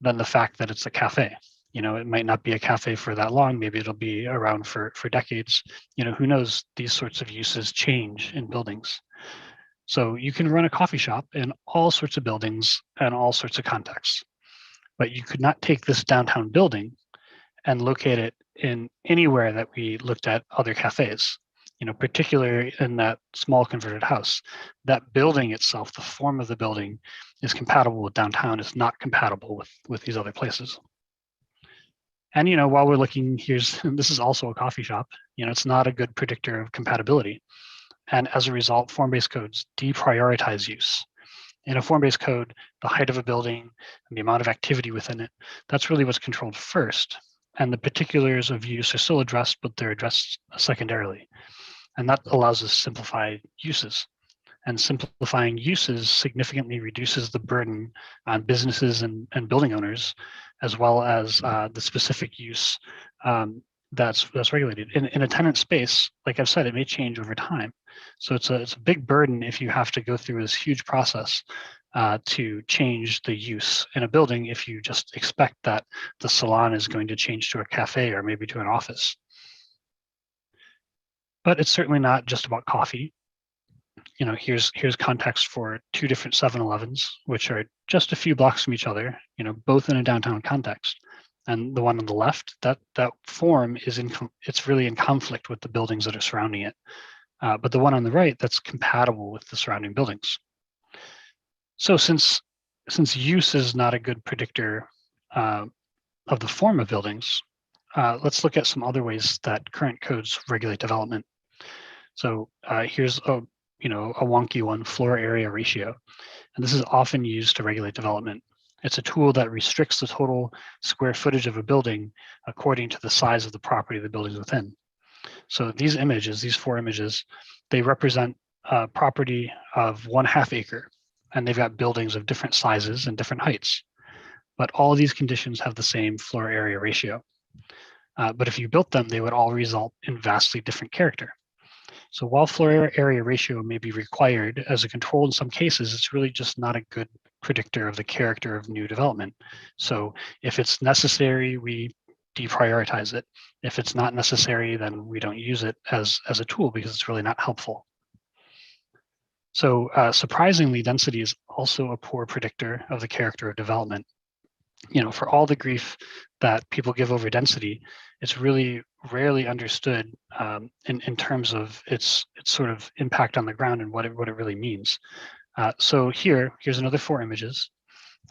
than the fact that it's a cafe. It might not be a cafe for that long. Maybe it'll be around for decades. Who knows? These sorts of uses change in buildings. So you can run a coffee shop in all sorts of buildings and all sorts of contexts. But you could not take this downtown building and locate it in anywhere that we looked at other cafes, particularly in that small converted house. That building itself, the form of the building, is compatible with downtown. It's not compatible with these other places. And while we're looking, this is also a coffee shop. It's not a good predictor of compatibility. And as a result, form-based codes deprioritize use. In a form-based code, the height of a building and the amount of activity within it, that's really what's controlled first. And the particulars of use are still addressed, but they're addressed secondarily. And that allows us to simplify uses. And simplifying uses significantly reduces the burden on businesses and building owners, as well as the specific use that's regulated. In a tenant space, like I've said, it may change over time. So it's a big burden if you have to go through this huge process to change the use in a building if you just expect that the salon is going to change to a cafe or maybe to an office. But it's certainly not just about coffee. Here's context for two different 7-Elevens, which are just a few blocks from each other, both in a downtown context. And the one on the left, that form it's really in conflict with the buildings that are surrounding it. But the one on the right, that's compatible with the surrounding buildings. So since use is not a good predictor of the form of buildings, let's look at some other ways that current codes regulate development. So here's a wonky one, floor area ratio. And this is often used to regulate development. It's a tool that restricts the total square footage of a building according to the size of the property the building's within. So these images, these 4 images, they represent a property of 1/2 acre, and they've got buildings of different sizes and different heights. But all of these conditions have the same floor area ratio. But if you built them, they would all result in vastly different character. So while floor area ratio may be required as a control in some cases, it's really just not a good predictor of the character of new development. So if it's necessary, we deprioritize it. If it's not necessary, then we don't use it as a tool because it's really not helpful. So surprisingly, density is also a poor predictor of the character of development. For all the grief that people give over density, it's really rarely understood in terms of its sort of impact on the ground and what it really means. So here's another 4 images,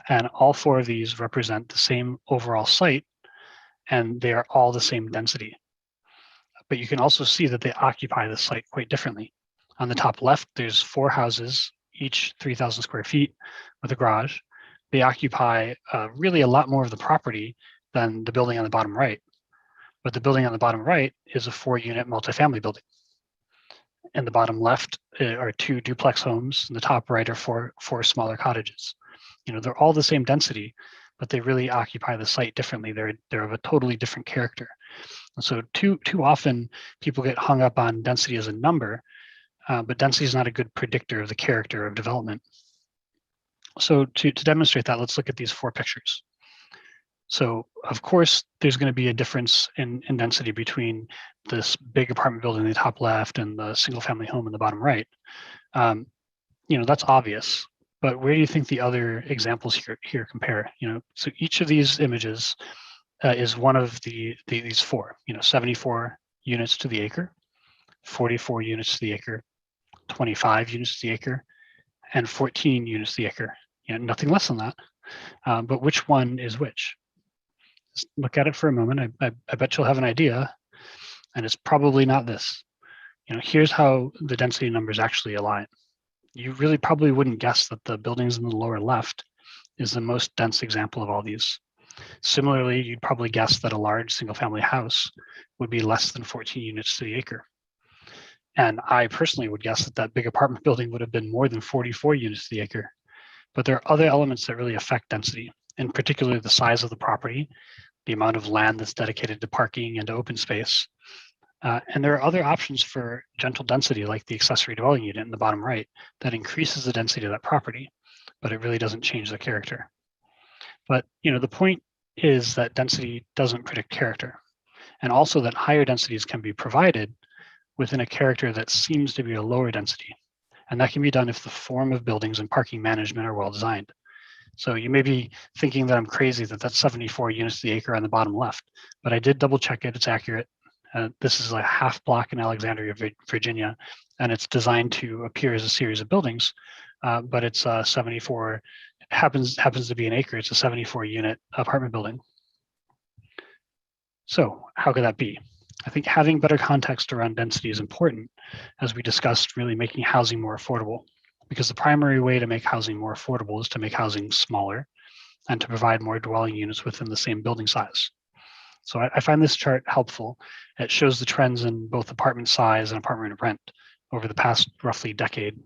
and all 4 of these represent the same overall site, and they are all the same density. But you can also see that they occupy the site quite differently. On the top left, there's 4 houses, each 3,000 square feet with a garage. They occupy really a lot more of the property than the building on the bottom right. But the building on the bottom right is a 4-unit multifamily building. In the bottom left are 2 duplex homes. In the top right are four smaller cottages. They're all the same density, but they really occupy the site differently. They're of a totally different character. And so too often people get hung up on density as a number, but density is not a good predictor of the character of development. So to demonstrate that, let's look at these 4 pictures. So of course, there's going to be a difference in density between this big apartment building in the top left and the single family home in the bottom right. That's obvious, but where do you think the other examples here compare? So each of these images is one of these 4, 74 units to the acre, 44 units to the acre, 25 units to the acre, and 14 units to the acre. Nothing less than that. But which one is which? Just look at it for a moment. I bet you'll have an idea, and it's probably not this. Here's how the density numbers actually align. You really probably wouldn't guess that the buildings in the lower left is the most dense example of all these. Similarly, you'd probably guess that a large single-family house would be less than 14 units to the acre. And I personally would guess that big apartment building would have been more than 44 units to the acre. But there are other elements that really affect density, in particular the size of the property, the amount of land that's dedicated to parking and to open space. And there are other options for gentle density, like the accessory dwelling unit in the bottom right, that increases the density of that property, but it really doesn't change the character. But the point is that density doesn't predict character, and also that higher densities can be provided within a character that seems to be a lower density. And that can be done if the form of buildings and parking management are well designed. So you may be thinking that I'm crazy that that's 74 units to the acre on the bottom left, but I did double check it, it's accurate. This is a half block in Alexandria, Virginia, and it's designed to appear as a series of buildings, but it's 74, happens to be an acre, it's a 74 unit apartment building. So how could that be? I think having better context around density is important, as we discussed, really making housing more affordable, because the primary way to make housing more affordable is to make housing smaller and to provide more dwelling units within the same building size. So I find this chart helpful. It shows the trends in both apartment size and apartment rent over the past roughly decade.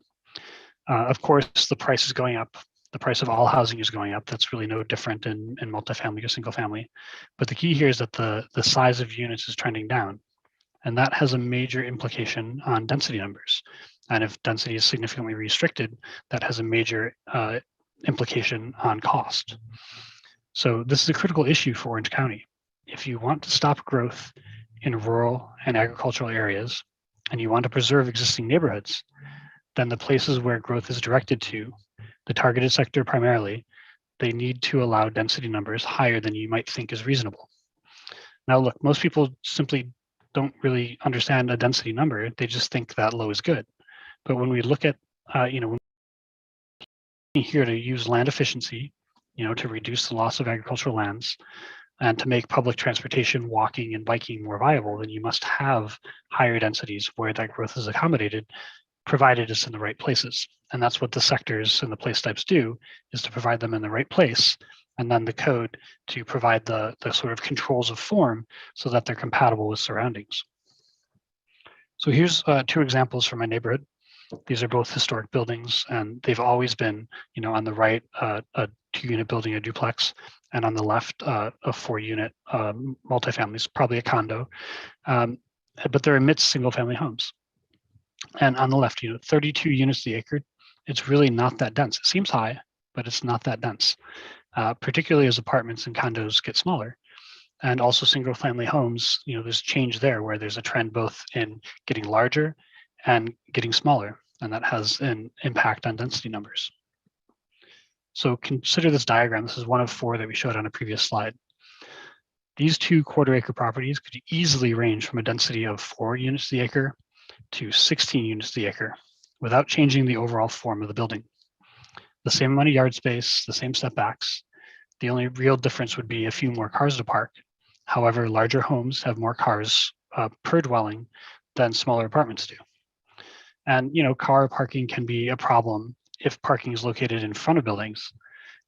Of course, the price is going up. The price of all housing is going up. That's really no different in multifamily or single family. But the key here is that the size of units is trending down. And that has a major implication on density numbers. And if density is significantly restricted, that has a major implication on cost. So this is a critical issue for Orange County. If you want to stop growth in rural and agricultural areas, and you want to preserve existing neighborhoods, then the places where growth is directed to, the targeted sector primarily, they need to allow density numbers higher than you might think is reasonable. Now look, most people simply don't really understand a density number. They just think that low is good. But when we look at, when we're here to use land efficiency, to reduce the loss of agricultural lands, and to make public transportation, walking and biking more viable, then you must have higher densities where that growth is accommodated, provided it's in the right places. And that's what the sectors and the place types do, is to provide them in the right place, and then the code to provide the sort of controls of form so that they're compatible with surroundings. So here's 2 examples from my neighborhood. These are both historic buildings, and they've always been, on the right, a 2-unit building, a duplex, and on the left, a 4-unit multifamily, probably a condo, but they're amidst single-family homes. And on the left, 32 units to the acre, it's really not that dense. It seems high, but it's not that dense, particularly as apartments and condos get smaller. And also single-family homes, there's change there where there's a trend both in getting larger and getting smaller, and that has an impact on density numbers. So consider this diagram. This is one of 4 that we showed on a previous slide. These 2 quarter-acre properties could easily range from a density of 4 units to the acre to 16 units to the acre without changing the overall form of the building. The same amount of yard space, the same setbacks. The only real difference would be a few more cars to park. However, larger homes have more cars per dwelling than smaller apartments do. And car parking can be a problem if parking is located in front of buildings,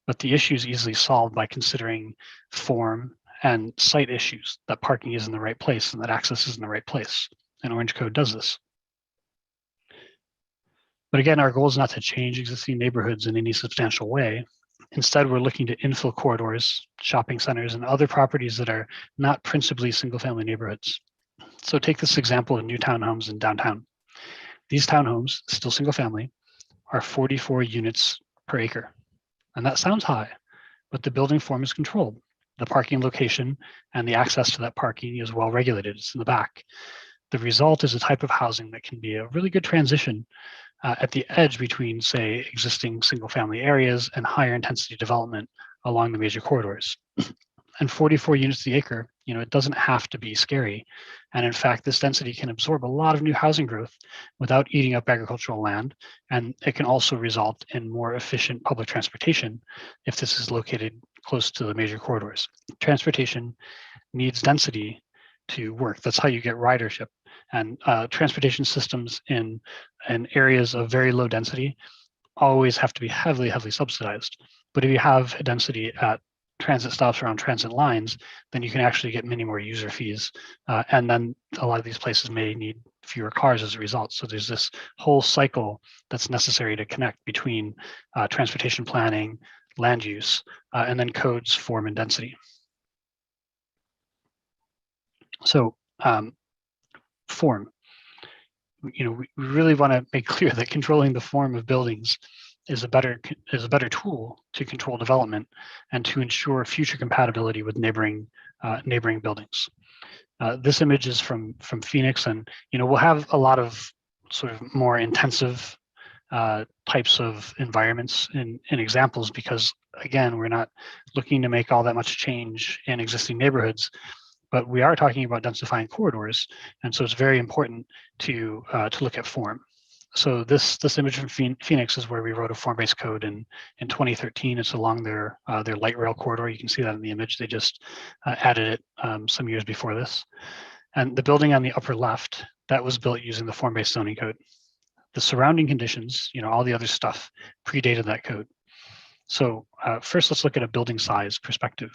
but the issue is easily solved by considering form and site issues, that parking is in the right place and that access is in the right place. And Orange Code does this. But again, our goal is not to change existing neighborhoods in any substantial way. Instead, we're looking to infill corridors, shopping centers, and other properties that are not principally single-family neighborhoods. So take this example of new townhomes in downtown. These townhomes, still single-family, are 44 units per acre. And that sounds high, but the building form is controlled. The parking location and the access to that parking is well regulated. It's in the back. The result is a type of housing that can be a really good transition at the edge between, say, existing single-family areas and higher intensity development along the major corridors. And 44 units to the acre, it doesn't have to be scary. And in fact, this density can absorb a lot of new housing growth without eating up agricultural land. And it can also result in more efficient public transportation if this is located close to the major corridors. Transportation needs density to work. That's how you get ridership. And transportation systems in areas of very low density always have to be heavily subsidized. But if you have density at transit stops around transit lines, then you can actually get many more user fees. And then a lot of these places may need fewer cars as a result. So there's this whole cycle that's necessary to connect between transportation planning, land use, and then codes, form, and density. So form, we really want to make clear that controlling the form of buildings is a better tool to control development and to ensure future compatibility with neighboring buildings. This image is from Phoenix, and we'll have a lot of sort of more intensive types of environments in examples, because again, we're not looking to make all that much change in existing neighborhoods, but we are talking about densifying corridors. And so it's very important to look at form. So this image from Phoenix is where we wrote a form-based code in 2013. It's along their light rail corridor. You can see that in the image. They just added it some years before this. And the building on the upper left, that was built using the form-based zoning code. The surrounding conditions, all the other stuff predated that code. So first, let's look at a building size perspective.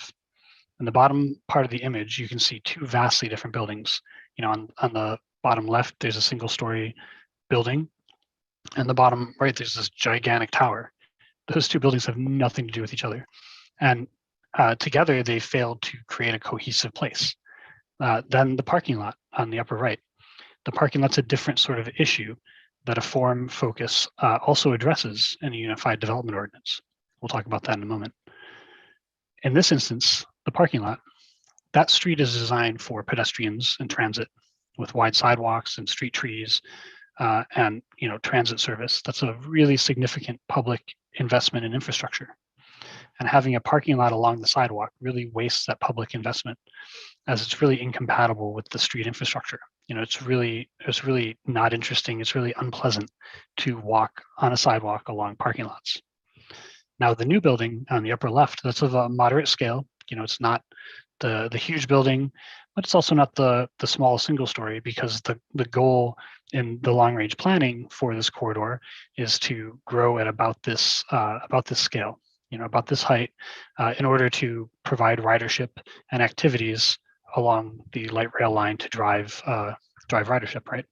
In the bottom part of the image, you can see two vastly different buildings. On the bottom left, there's a single-story building. And the bottom right, there's this gigantic tower. Those two buildings have nothing to do with each other. And together, they failed to create a cohesive place. Then the parking lot on the upper right. The parking lot's a different sort of issue that a form focus also addresses in a unified development ordinance. We'll talk about that in a moment. In this instance, the parking lot, that street is designed for pedestrians and transit with wide sidewalks and street trees and transit service. That's a really significant public investment in infrastructure. And having a parking lot along the sidewalk really wastes that public investment, as it's really incompatible with the street infrastructure. It's really not interesting. It's really unpleasant to walk on a sidewalk along parking lots. Now, the new building on the upper left, that's of a moderate scale. It's not the huge building, but it's also not the small single story, because the goal in the long range planning for this corridor is to grow at about this scale, about this height, in order to provide ridership and activities along the light rail line to drive ridership, right?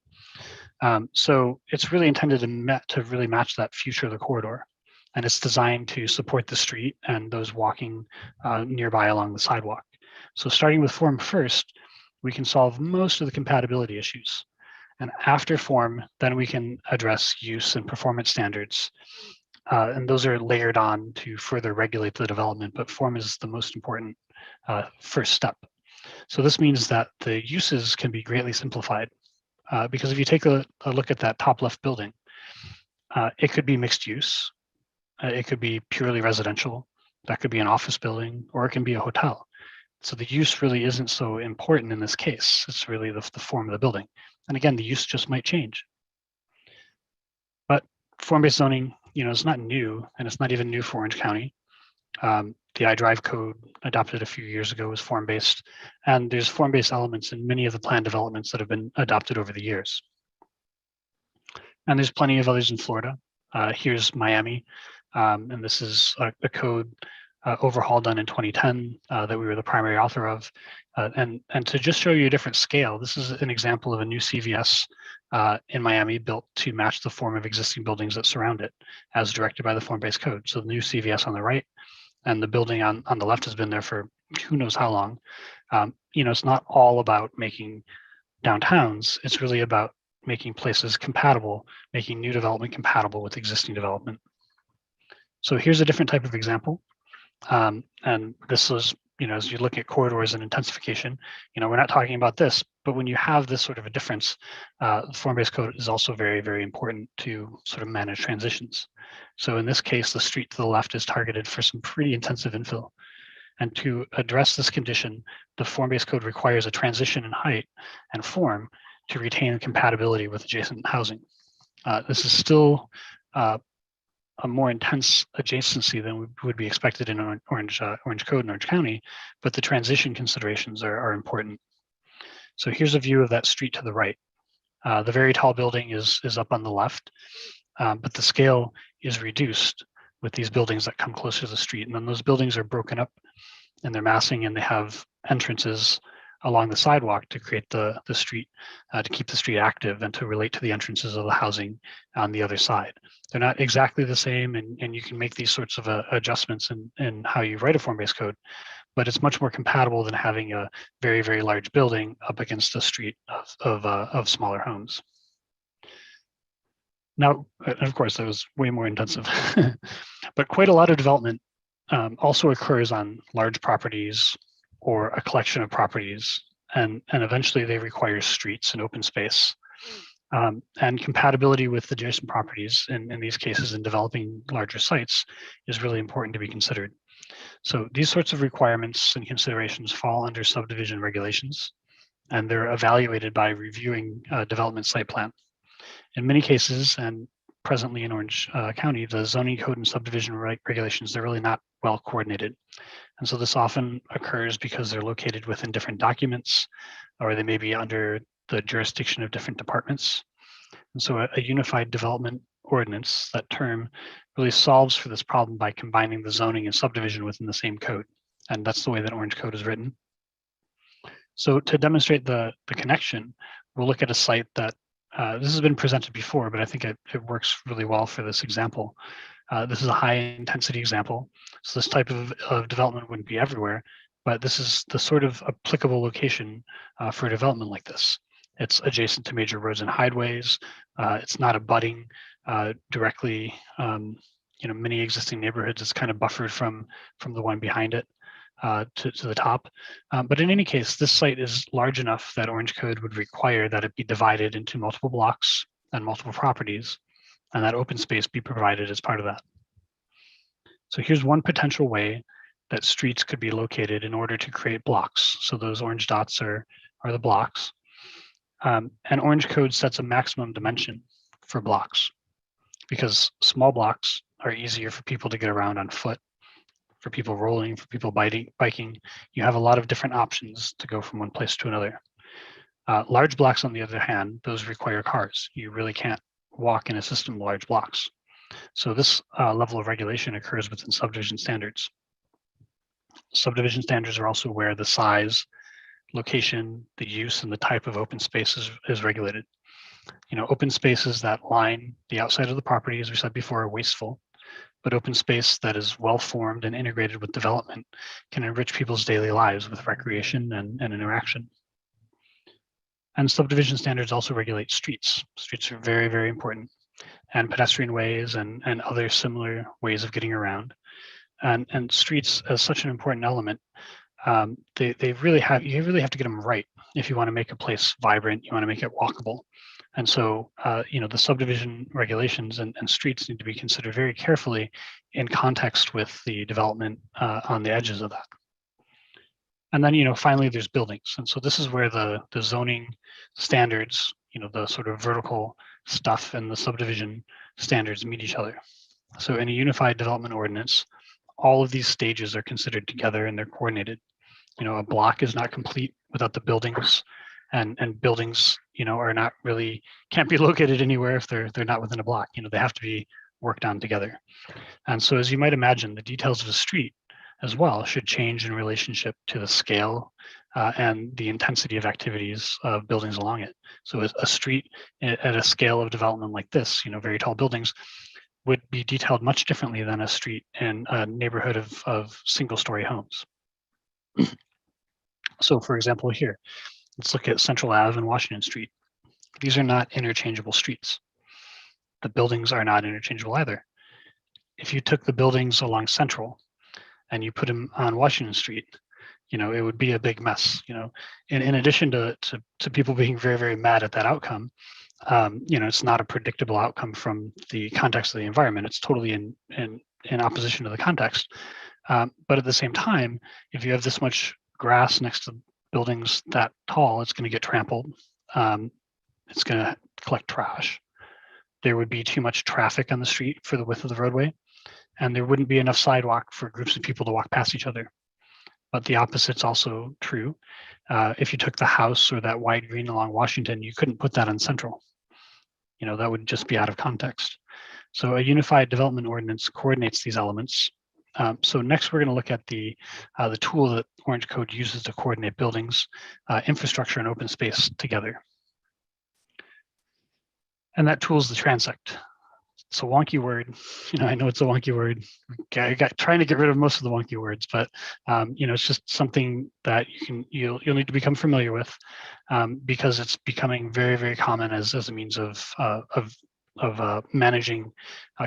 So it's really intended to really match that future of the corridor. And it's designed to support the street and those walking nearby along the sidewalk. So starting with form first, we can solve most of the compatibility issues. And after form, then we can address use and performance standards. And those are layered on to further regulate the development, but form is the most important first step. So this means that the uses can be greatly simplified, because if you take a look at that top left building, it could be mixed use. It could be purely residential. That could be an office building, or it can be a hotel. So the use really isn't so important in this case. It's really the form of the building. And again, the use just might change. But form-based zoning, it's not new, and it's not even new for Orange County. The iDrive code adopted a few years ago was form-based, and there's form-based elements in many of the plan developments that have been adopted over the years. And there's plenty of others in Florida. Here's Miami, and this is a code overhaul done in 2010 that we were the primary author of. And to just show you a different scale, this is an example of a new CVS in Miami built to match the form of existing buildings that surround it, as directed by the form-based code. So the new CVS on the right, and the building on the left has been there for who knows how long. It's not all about making downtowns. It's really about making places compatible, making new development compatible with existing development. So here's a different type of example. And this is, as you look at corridors and intensification, we're not talking about this, but when you have this sort of a difference, form-based code is also very, very important to sort of manage transitions. So in this case, the street to the left is targeted for some pretty intensive infill. And to address this condition, the form-based code requires a transition in height and form to retain compatibility with adjacent housing. This is still a more intense adjacency than would be expected in Orange Code in Orange County, but the transition considerations are important. So here's a view of that street to the right. The very tall building is up on the left, but the scale is reduced with these buildings that come closer to the street. And then those buildings are broken up and they're massing, and they have entrances along the sidewalk to create the street, to keep the street active and to relate to the entrances of the housing on the other side. They're not exactly the same, and you can make these sorts of adjustments in how you write a form-based code, but it's much more compatible than having a very, very large building up against a street of smaller homes. Now, of course, that was way more intensive, but quite a lot of development also occurs on large properties or a collection of properties, and eventually they require streets and open space. And compatibility with adjacent properties in these cases in developing larger sites is really important to be considered. So these sorts of requirements and considerations fall under subdivision regulations, and they're evaluated by reviewing a development site plan. In many cases, and presently in Orange County, the zoning code and subdivision regulations, they're really not well coordinated. And so this often occurs because they're located within different documents, or they may be under the jurisdiction of different departments. And so a unified development ordinance, that term, really solves for this problem by combining the zoning and subdivision within the same code. And that's the way that Orange Code is written. So to demonstrate the connection, we'll look at a site that, this has been presented before, but I think it works really well for this example. This is a high intensity example. So this type of development wouldn't be everywhere, but this is the sort of applicable location for a development like this. It's adjacent to major roads and highways. It's not abutting directly, many existing neighborhoods. It's kind of buffered from the one behind it to the top. But in any case, this site is large enough that Orange Code would require that it be divided into multiple blocks and multiple properties, and that open space be provided as part of that. So here's one potential way that streets could be located in order to create blocks. So those orange dots are the blocks. And Orange Code sets a maximum dimension for blocks because small blocks are easier for people to get around on foot, for people rolling, for people biking. You have a lot of different options to go from one place to another. Large blocks, on the other hand, those require cars. You really can't walk in a system of large blocks. So this level of regulation occurs within subdivision standards. Subdivision standards are also where the size, location, the use, and the type of open space is regulated. Open spaces that line the outside of the property, as we said before, are wasteful, but open space that is well-formed and integrated with development can enrich people's daily lives with recreation and interaction. And subdivision standards also regulate streets. Streets are very, very important, and pedestrian ways and other similar ways of getting around. And streets, as such an important element, you really have to get them right if you want to make a place vibrant. You want to make it walkable, and so the subdivision regulations and streets need to be considered very carefully in context with the development on the edges of that. And then finally there's buildings, and so this is where the zoning standards, the sort of vertical stuff, and the subdivision standards meet each other. So in a unified development ordinance, all of these stages are considered together and they're coordinated. A block is not complete without the buildings, and buildings, are not really, can't be located anywhere if they're not within a block. They have to be worked on together. And so, as you might imagine, the details of a street as well should change in relationship to the scale and the intensity of activities of buildings along it. So a street at a scale of development like this, very tall buildings, would be detailed much differently than a street in a neighborhood of single-story homes. So for example, here, let's look at Central Ave and Washington Street. These are not interchangeable streets. The buildings are not interchangeable either. If you took the buildings along Central and you put them on Washington Street, it would be a big mess. In addition to people being very, very mad at that outcome, it's not a predictable outcome from the context of the environment. It's totally in opposition to the context. But at the same time, if you have this much grass next to buildings that tall, it's going to get trampled. It's going to collect trash. There would be too much traffic on the street for the width of the roadway, and there wouldn't be enough sidewalk for groups of people to walk past each other. But the opposite's also true. If you took the house or that wide green along Washington, you couldn't put that on Central. That would just be out of context. So a unified development ordinance coordinates these elements. So next, we're going to look at the tool that Orange Code uses to coordinate buildings, infrastructure, and open space together. And that tool is the transect. It's a wonky word. I know it's a wonky word. I got trying to get rid of most of the wonky words, but it's just something that you'll need to become familiar with because it's becoming very, very common as a means of managing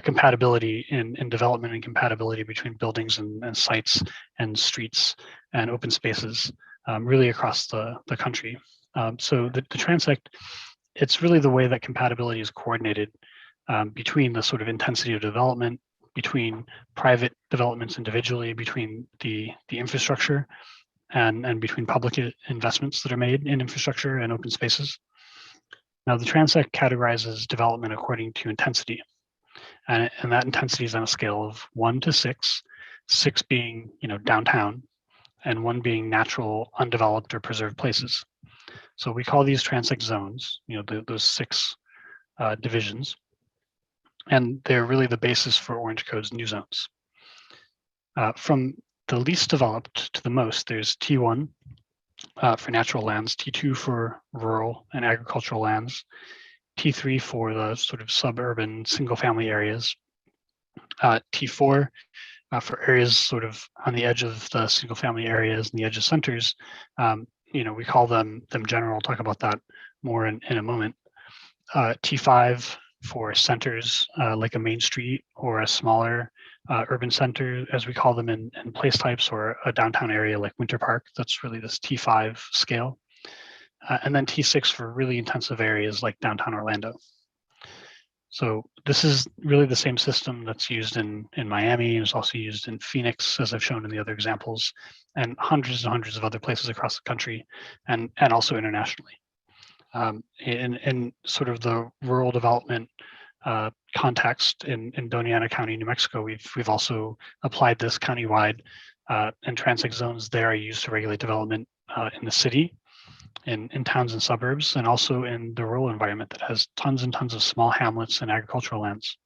compatibility in development and compatibility between buildings and sites and streets and open spaces really across the country. So the transect, it's really the way that compatibility is coordinated between the sort of intensity of development, between private developments individually, between the infrastructure, and between public investments that are made in infrastructure and open spaces. Now, the transect categorizes development according to intensity, and that intensity is on a scale of 1 to 6, 6 being downtown, and 1 being natural, undeveloped, or preserved places. So we call these transect zones, those 6 divisions, and they're really the basis for Orange Code's new zones. From the least developed to the most, there's T1 for natural lands, T2 for rural and agricultural lands, T3 for the sort of suburban single-family areas, T4 for areas sort of on the edge of the single-family areas and the edge of centers. We call them general. I'll talk about that more in a moment. T5 for centers like a main street or a smaller urban center, as we call them in place types, or a downtown area like Winter Park. That's really this T5 scale. And then T6 for really intensive areas like downtown Orlando. So this is really the same system that's used in Miami, and it's also used in Phoenix, as I've shown in the other examples, and hundreds of other places across the country, and also internationally. In sort of the rural development context in Doña Ana County, New Mexico, we've also applied this countywide, and transect zones there are used to regulate development in the city, in towns and suburbs, and also in the rural environment that has tons and tons of small hamlets and agricultural lands.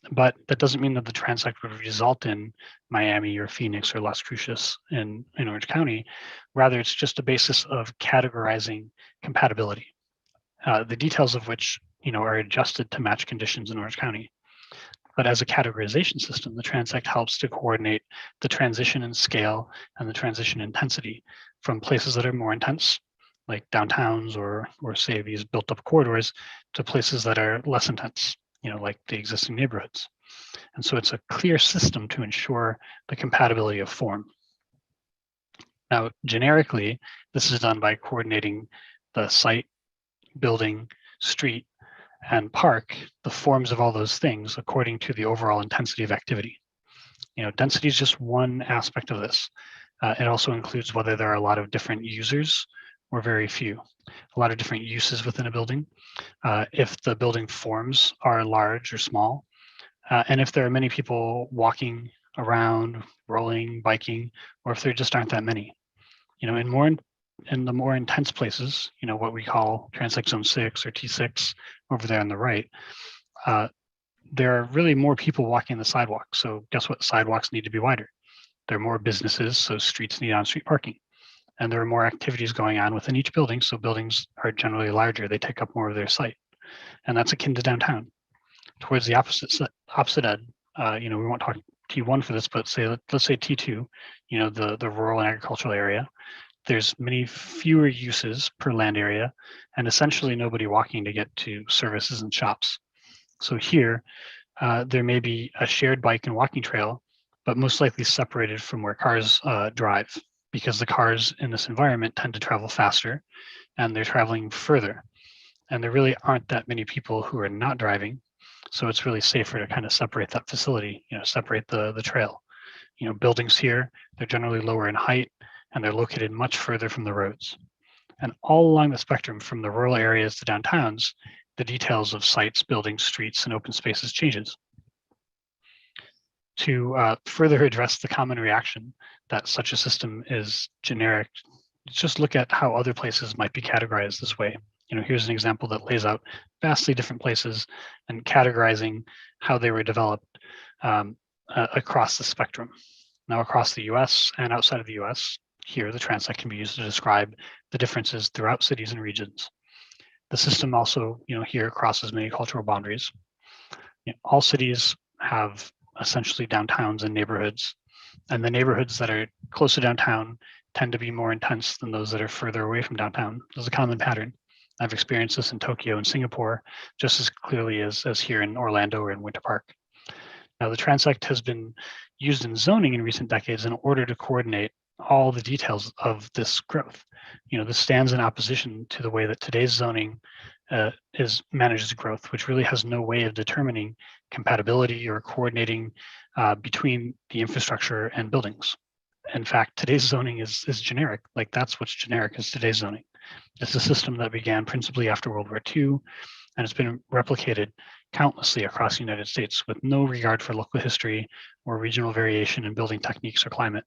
But that doesn't mean that the transect would result in Miami or Phoenix or Las Cruces in Orange County. Rather, it's just a basis of categorizing compatibility, the details of which are adjusted to match conditions in Orange County. But as a categorization system, the transect helps to coordinate the transition in scale and the transition intensity from places that are more intense, like downtowns or say these built up corridors, to places that are less intense, like the existing neighborhoods. And so it's a clear system to ensure the compatibility of form. Now, generically, this is done by coordinating the site, building, street, and park, the forms of all those things according to the overall intensity of activity. Density is just one aspect of this. It also includes whether there are a lot of different users or very few, a lot of different uses within a building, if the building forms are large or small, and if there are many people walking around, rolling, biking, or if there just aren't that many. In the more intense places, what we call transect zone 6 or T6 over there on the right, there are really more people walking the sidewalk. So guess what? Sidewalks need to be wider. There are more businesses, so streets need on-street parking. And there are more activities going on within each building, so buildings are generally larger. They take up more of their site. And that's akin to downtown. Towards the opposite end, we won't talk T1 for this, but let's say T2, the rural and agricultural area. There's many fewer uses per land area, and essentially nobody walking to get to services and shops. So here, there may be a shared bike and walking trail, but most likely separated from where cars drive, because the cars in this environment tend to travel faster and they're traveling further. And there really aren't that many people who are not driving. So it's really safer to kind of separate that facility, separate the trail. Buildings here, they're generally lower in height and they're located much further from the roads. And all along the spectrum from the rural areas to downtowns, the details of sites, buildings, streets, and open spaces changes. To further address the common reaction that such a system is generic, just look at how other places might be categorized this way. Here's an example that lays out vastly different places and categorizing how they were developed across the spectrum. Now, across the US and outside of the US, here the transect can be used to describe the differences throughout cities and regions. The system also, here crosses many cultural boundaries. All cities have essentially downtowns and neighborhoods, and the neighborhoods that are close to downtown tend to be more intense than those that are further away from downtown. There's a common pattern. I've experienced this in Tokyo and Singapore just as clearly as here in Orlando or in Winter Park. Now, the transect has been used in zoning in recent decades in order to coordinate all the details of this growth. This stands in opposition to the way that today's zoning manages growth, which really has no way of determining compatibility or coordinating between the infrastructure and buildings. In fact, today's zoning is generic. Like that's what's generic is today's zoning. It's a system that began principally after World War II, and it's been replicated countlessly across the United States with no regard for local history or regional variation in building techniques or climate.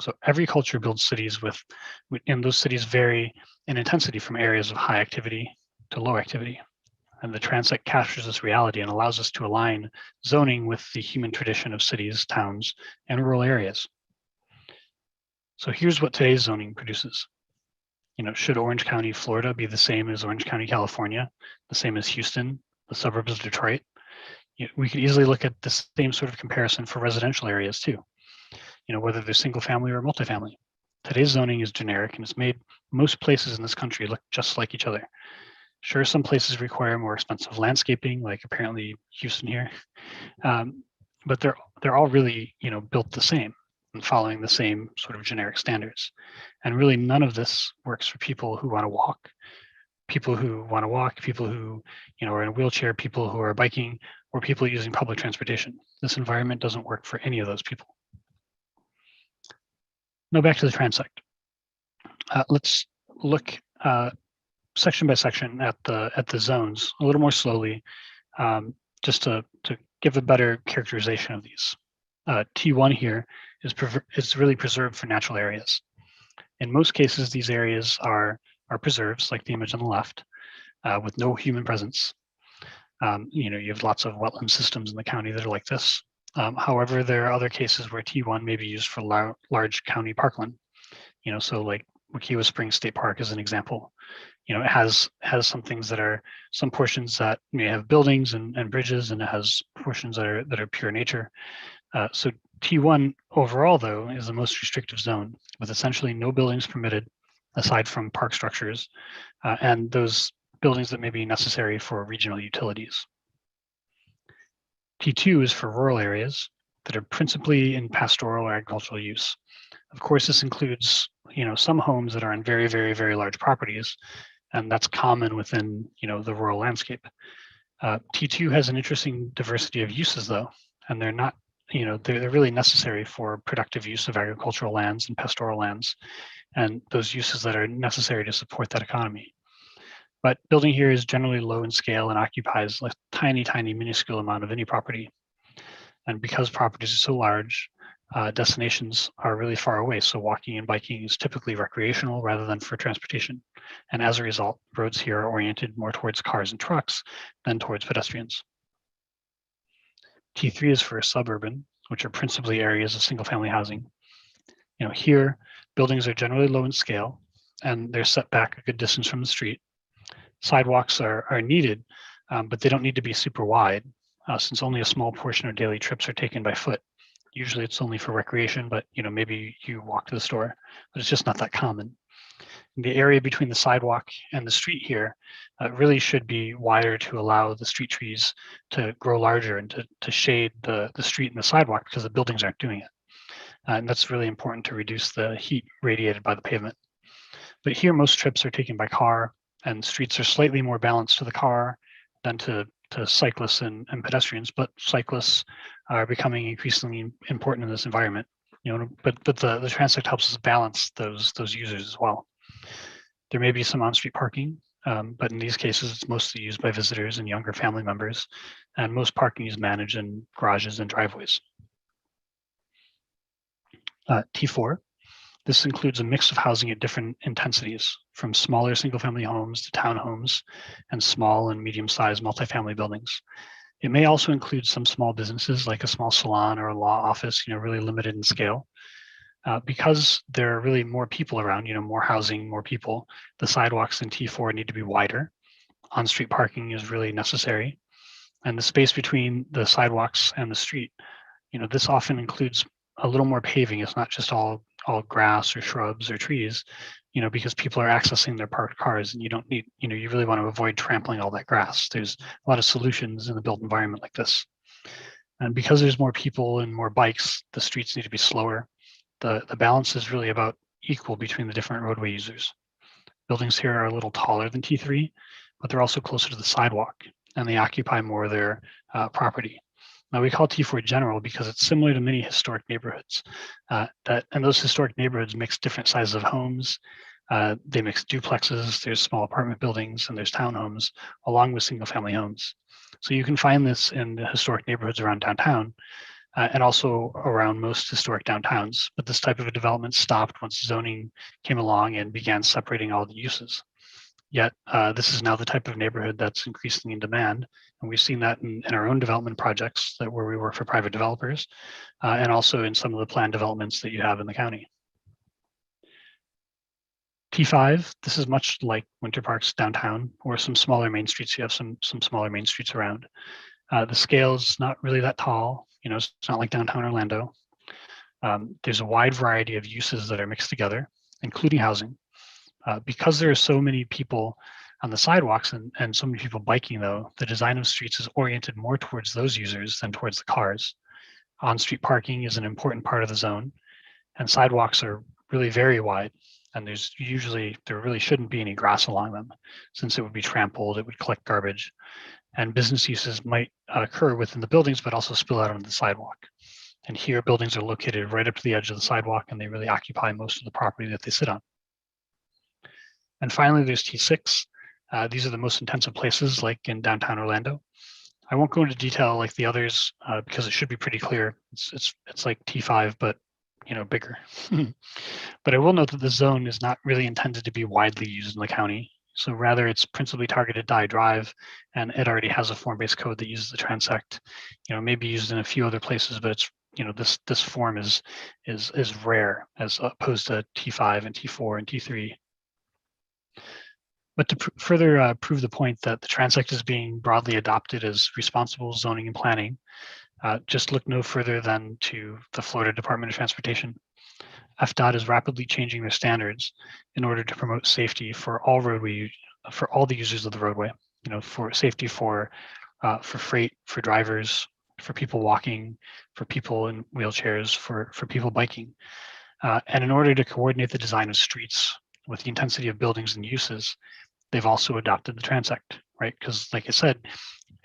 So every culture builds cities and those cities vary in intensity from areas of high activity to low activity. And the transect captures this reality and allows us to align zoning with the human tradition of cities, towns, and rural areas. So here's what today's zoning produces. Should Orange County, Florida be the same as Orange County, California, the same as Houston, the suburbs of Detroit? We could easily look at the same sort of comparison for residential areas too, whether they're single family or multifamily. Today's zoning is generic and it's made most places in this country look just like each other. Sure, some places require more expensive landscaping, like apparently Houston here, but they're all really built the same and following the same sort of generic standards. And really none of this works for people who want to walk, people who are in a wheelchair, people who are biking, or people using public transportation. This environment doesn't work for any of those people. Now back to the transect. Let's look section by section at the zones a little more slowly, just to give a better characterization of these. T1 here is really preserved for natural areas. In most cases, these areas are preserves, like the image on the left, with no human presence. You have lots of wetland systems in the county that are like this. However, there are other cases where T1 may be used for large county parkland. So like Wakiwa Springs State Park is an example. It has some things some portions that may have buildings and bridges, and it has portions that are pure nature. So T1 overall, though, is the most restrictive zone with essentially no buildings permitted aside from park structures and those buildings that may be necessary for regional utilities. T2 is for rural areas that are principally in pastoral or agricultural use. Of course, this includes, some homes that are on very, very, very large properties, and that's common within, the rural landscape. T2 has an interesting diversity of uses, though, and they're not, they're really necessary for productive use of agricultural lands and pastoral lands, and those uses that are necessary to support that economy. But building here is generally low in scale and occupies a tiny, tiny, minuscule amount of any property. And because properties are so large, destinations are really far away. So walking and biking is typically recreational rather than for transportation. And as a result, roads here are oriented more towards cars and trucks than towards pedestrians. T3 is for suburban, which are principally areas of single family housing. Here, buildings are generally low in scale and they're set back a good distance from the street. Sidewalks are needed, but they don't need to be super wide since only a small portion of daily trips are taken by foot. Usually it's only for recreation, but maybe you walk to the store, but it's just not that common. The area between the sidewalk and the street here really should be wider to allow the street trees to grow larger and to shade the street and the sidewalk because the buildings aren't doing it. And that's really important to reduce the heat radiated by the pavement. But here most trips are taken by car, and streets are slightly more balanced to the car than to cyclists and pedestrians, but cyclists are becoming increasingly important in this environment. But the transect helps us balance those users as well. There may be some on-street parking, but in these cases, it's mostly used by visitors and younger family members, and most parking is managed in garages and driveways. T4. This includes a mix of housing at different intensities, from smaller single-family homes to townhomes and small and medium-sized multifamily buildings. It may also include some small businesses like a small salon or a law office, really limited in scale. Because there are really more people around, more housing, more people, the sidewalks in T4 need to be wider. On-street parking is really necessary. And the space between the sidewalks and the street, this often includes a little more paving. It's not just all grass or shrubs or trees, because people are accessing their parked cars, and you don't need, you really want to avoid trampling all that grass. There's a lot of solutions in the built environment like this. And because there's more people and more bikes, the streets need to be slower. The balance is really about equal between the different roadway users. Buildings here are a little taller than T3, but they're also closer to the sidewalk and they occupy more of their property. Now we call T4 general because it's similar to many historic neighborhoods. And those historic neighborhoods mix different sizes of homes. They mix duplexes, there's small apartment buildings, and there's townhomes, along with single family homes. So you can find this in the historic neighborhoods around downtown, and also around most historic downtowns. But this type of a development stopped once zoning came along and began separating all the uses. Yet this is now the type of neighborhood that's increasing in demand. And we've seen that in our own development projects where we work for private developers, and also in some of the planned developments that you have in the county. T5, this is much like Winter Park's downtown or some smaller main streets. You have some smaller main streets around. The scale is not really that tall. You know, it's not like downtown Orlando. There's a wide variety of uses that are mixed together, including housing. Because there are so many people on the sidewalks and so many people biking, though, the design of streets is oriented more towards those users than towards the cars. On-street parking is an important part of the zone, and sidewalks are really very wide. And there really shouldn't be any grass along them, since it would be trampled, it would collect garbage. And business uses might occur within the buildings, but also spill out onto the sidewalk. And here, buildings are located right up to the edge of the sidewalk, and they really occupy most of the property that they sit on. And finally, there's T6. These are the most intensive places, like in downtown Orlando. I won't go into detail like the others because it should be pretty clear. It's like T5, but bigger. But I will note that the zone is not really intended to be widely used in the county. So rather, it's principally targeted to I-Drive, and it already has a form-based code that uses the transect. Maybe used in a few other places, but it's this form is rare as opposed to T5 and T4 and T3. But to further prove the point that the transect is being broadly adopted as responsible zoning and planning, just look no further than to the Florida Department of Transportation. FDOT is rapidly changing their standards in order to promote safety for all the users of the roadway. For safety for freight, for drivers, for people walking, for people in wheelchairs, for people biking. And in order to coordinate the design of streets with the intensity of buildings and uses, they've also adopted the transect, right? Because like I said,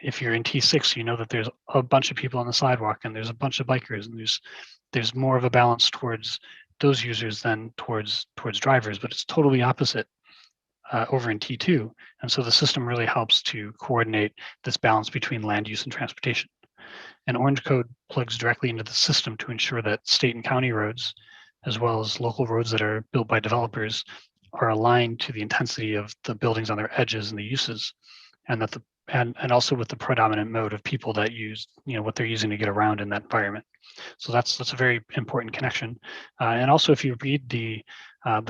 if you're in T6, you know that there's a bunch of people on the sidewalk and there's a bunch of bikers, and there's more of a balance towards those users than towards drivers, but it's totally opposite over in T2. And so the system really helps to coordinate this balance between land use and transportation. And Orange Code plugs directly into the system to ensure that state and county roads, as well as local roads that are built by developers, are aligned to the intensity of the buildings on their edges and the uses, and that and also with the predominant mode of people that use what they're using to get around in that environment. So that's a very important connection. And also, if you read the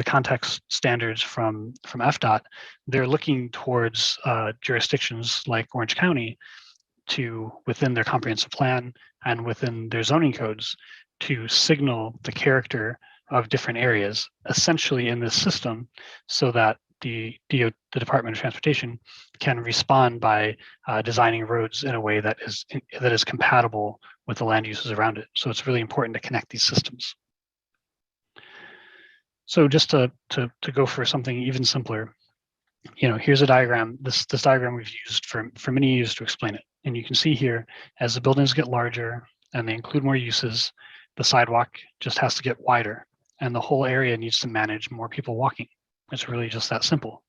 context standards from FDOT, they're looking towards jurisdictions like Orange County to, within their comprehensive plan and within their zoning codes, to signal the character of different areas essentially in this system, so that the Department of Transportation can respond by designing roads in a way that is compatible with the land uses around it. So it's really important to connect these systems. So just to go for something even simpler, here's a diagram. This diagram we've used for many years to explain it. And you can see here, as the buildings get larger and they include more uses, the sidewalk just has to get wider, and the whole area needs to manage more people walking. It's really just that simple.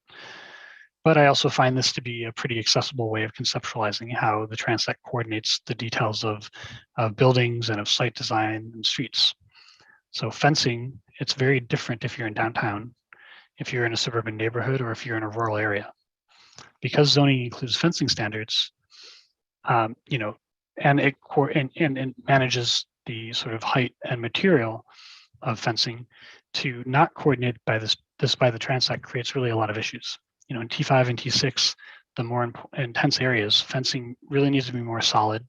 But I also find this to be a pretty accessible way of conceptualizing how the transect coordinates the details of buildings and of site design and streets. So fencing, it's very different if you're in downtown, if you're in a suburban neighborhood, or if you're in a rural area. Because zoning includes fencing standards, and it manages the sort of height and material of fencing, to not coordinate by this by the transect creates really a lot of issues. In T5 and T6, the more intense areas, fencing really needs to be more solid,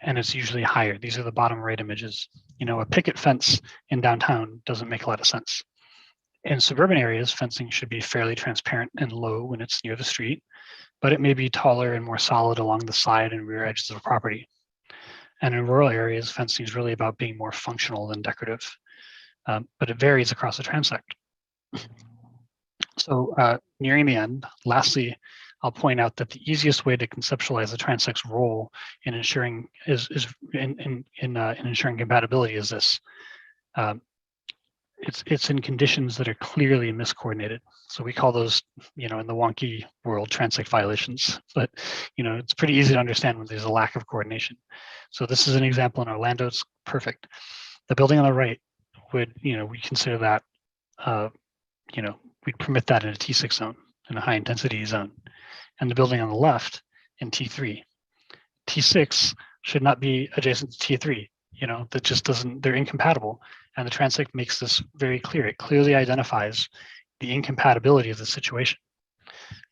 and it's usually higher. These are the bottom right images. A picket fence in downtown doesn't make a lot of sense. In suburban areas, fencing should be fairly transparent and low when it's near the street, but it may be taller and more solid along the side and rear edges of a property. And in rural areas, fencing is really about being more functional than decorative, but it varies across the transect. So nearing the end, lastly, I'll point out that the easiest way to conceptualize the transect's role in ensuring in ensuring compatibility is this. It's in conditions that are clearly miscoordinated. So we call those, in the wonky world, transect violations. But it's pretty easy to understand when there's a lack of coordination. So this is an example in Orlando. It's perfect. The building on the right would, we consider that, we'd permit that in a T6 zone, in a high intensity zone, and the building on the left in T3. T6 should not be adjacent to T3. That just doesn't, they're incompatible. And the transect makes this very clear. It clearly identifies the incompatibility of the situation.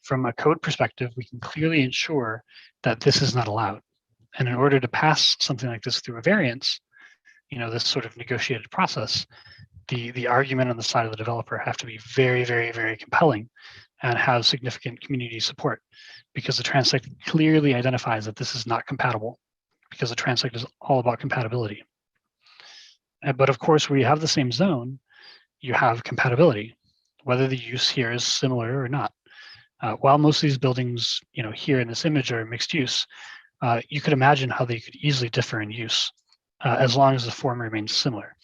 From a code perspective, we can clearly ensure that this is not allowed. And in order to pass something like this through a variance, this sort of negotiated process, the argument on the side of the developer have to be very, very, very compelling and have significant community support, because the transect clearly identifies that this is not compatible, because the transect is all about compatibility. But of course, where you have the same zone, you have compatibility, whether the use here is similar or not. While most of these buildings, here in this image are mixed use, you could imagine how they could easily differ in use, as long as the form remains similar.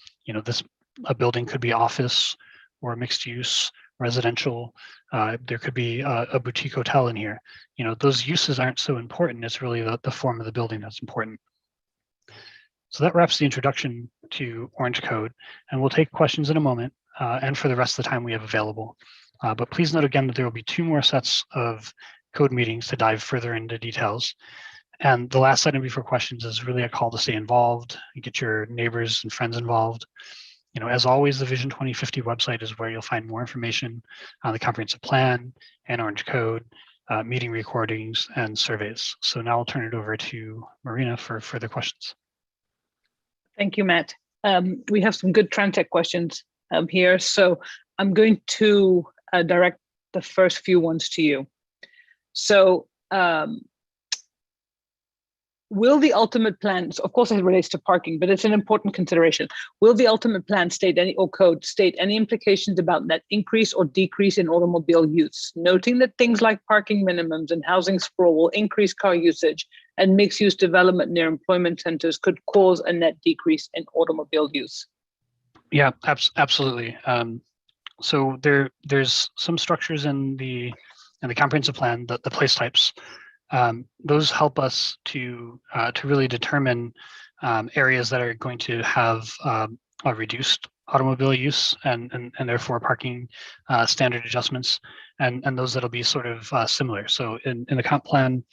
A building could be office or mixed use, residential. There could be a boutique hotel in here. Those uses aren't so important. It's really the form of the building that's important. So that wraps the introduction to Orange Code, and we'll take questions in a moment and for the rest of the time we have available. But please note again that there will be 2 more sets of code meetings to dive further into details. And the last item before questions is really a call to stay involved and get your neighbors and friends involved. As always, the Vision 2050 website is where you'll find more information on the comprehensive plan and Orange Code, meeting recordings, and surveys. So now I'll turn it over to Marina for further questions. Thank you, Matt. We have some good transect questions here, so I'm going to direct the first few ones to you. So will the ultimate plan, so of course it relates to parking, but it's an important consideration. Will the ultimate plan state any implications about net increase or decrease in automobile use, noting that things like parking minimums and housing sprawl will increase car usage, and mixed-use development near employment centers could cause a net decrease in automobile use? Yeah, absolutely. So there's some structures in the comprehensive plan, the place types. Those help us to really determine areas that are going to have a reduced automobile use and therefore parking standard adjustments, and those that'll be sort of similar. So in the comp plan,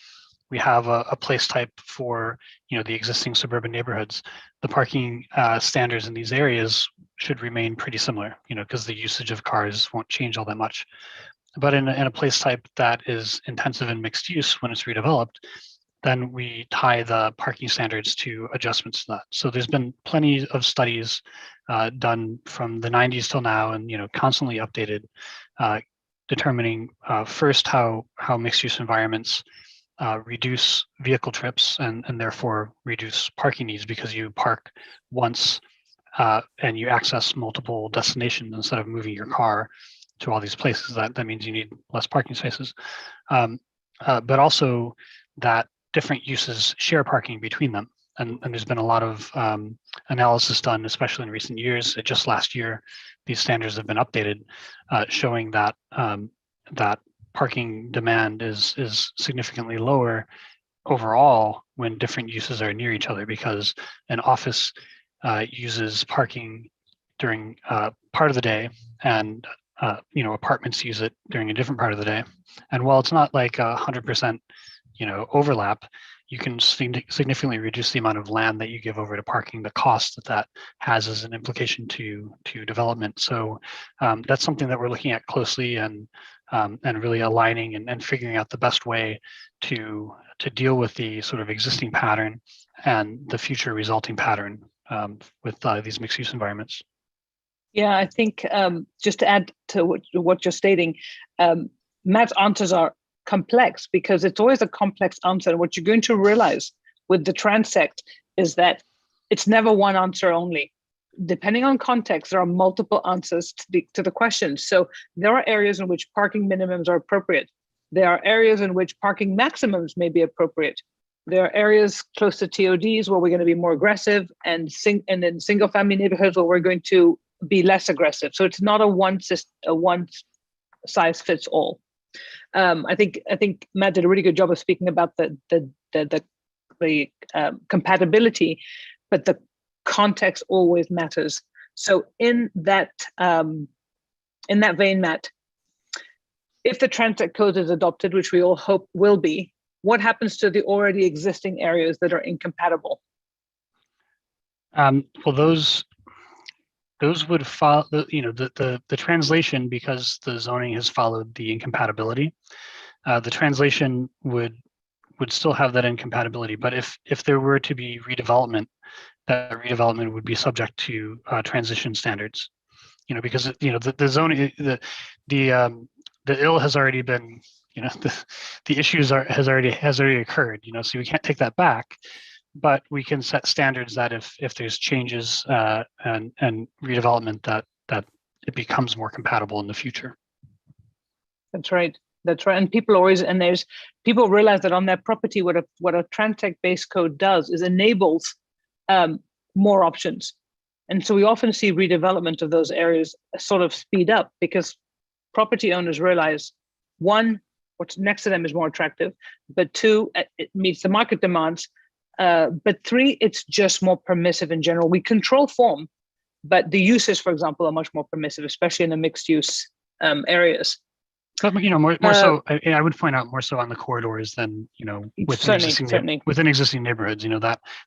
we have a place type for the existing suburban neighborhoods. The parking standards in these areas should remain pretty similar, because the usage of cars won't change all that much. But in a place type that is intensive in mixed use when it's redeveloped, then we tie the parking standards to adjustments to that. So there's been plenty of studies done from the 90s till now, and constantly updated, determining first how mixed use environments reduce vehicle trips and therefore reduce parking needs, because you park once and you access multiple destinations instead of moving your car to all these places. That means you need less parking spaces, but also that different uses share parking between them. And there's been a lot of analysis done, especially in recent years. Just last year, these standards have been updated, showing that that parking demand is significantly lower overall when different uses are near each other, because an office uses parking during part of the day, and apartments use it during a different part of the day. And while it's not like 100% overlap, you can significantly reduce the amount of land that you give over to parking, the cost that has as an implication to development. So that's something that we're looking at closely, and really aligning and figuring out the best way to deal with the sort of existing pattern and the future resulting pattern with these mixed use environments. Yeah, I think just to add to what you're stating, Matt's answers are complex, because it's always a complex answer. And what you're going to realize with the transect is that it's never one answer only. Depending on context, there are multiple answers to the question. So there are areas in which parking minimums are appropriate. There are areas in which parking maximums may be appropriate. There are areas close to TODs where we're going to be more aggressive, and in single family neighborhoods where we're going to be less aggressive. So it's not a one size fits all. I think Matt did a really good job of speaking about the compatibility, but the context always matters. So in that vein, Matt, if the Transit Code is adopted, which we all hope will be, what happens to the already existing areas that are incompatible? Well, those would follow, the translation, because the zoning has followed the incompatibility. The translation would still have that incompatibility, but if there were to be redevelopment, that redevelopment would be subject to transition standards. Because the zoning, the ill has already been, the issues has already occurred. So we can't take that back, but we can set standards that if there's changes and redevelopment, that it becomes more compatible in the future. That's right. And people realize that on their property, what a Trantec-based code does is enables more options. And so we often see redevelopment of those areas sort of speed up because property owners realize, one, what's next to them is more attractive, but two, it meets the market demands, but three, it's just more permissive in general. We control form, but the uses, for example, are much more permissive, especially in the mixed use areas. But more so, I would point out more so on the corridors than within existing neighborhoods.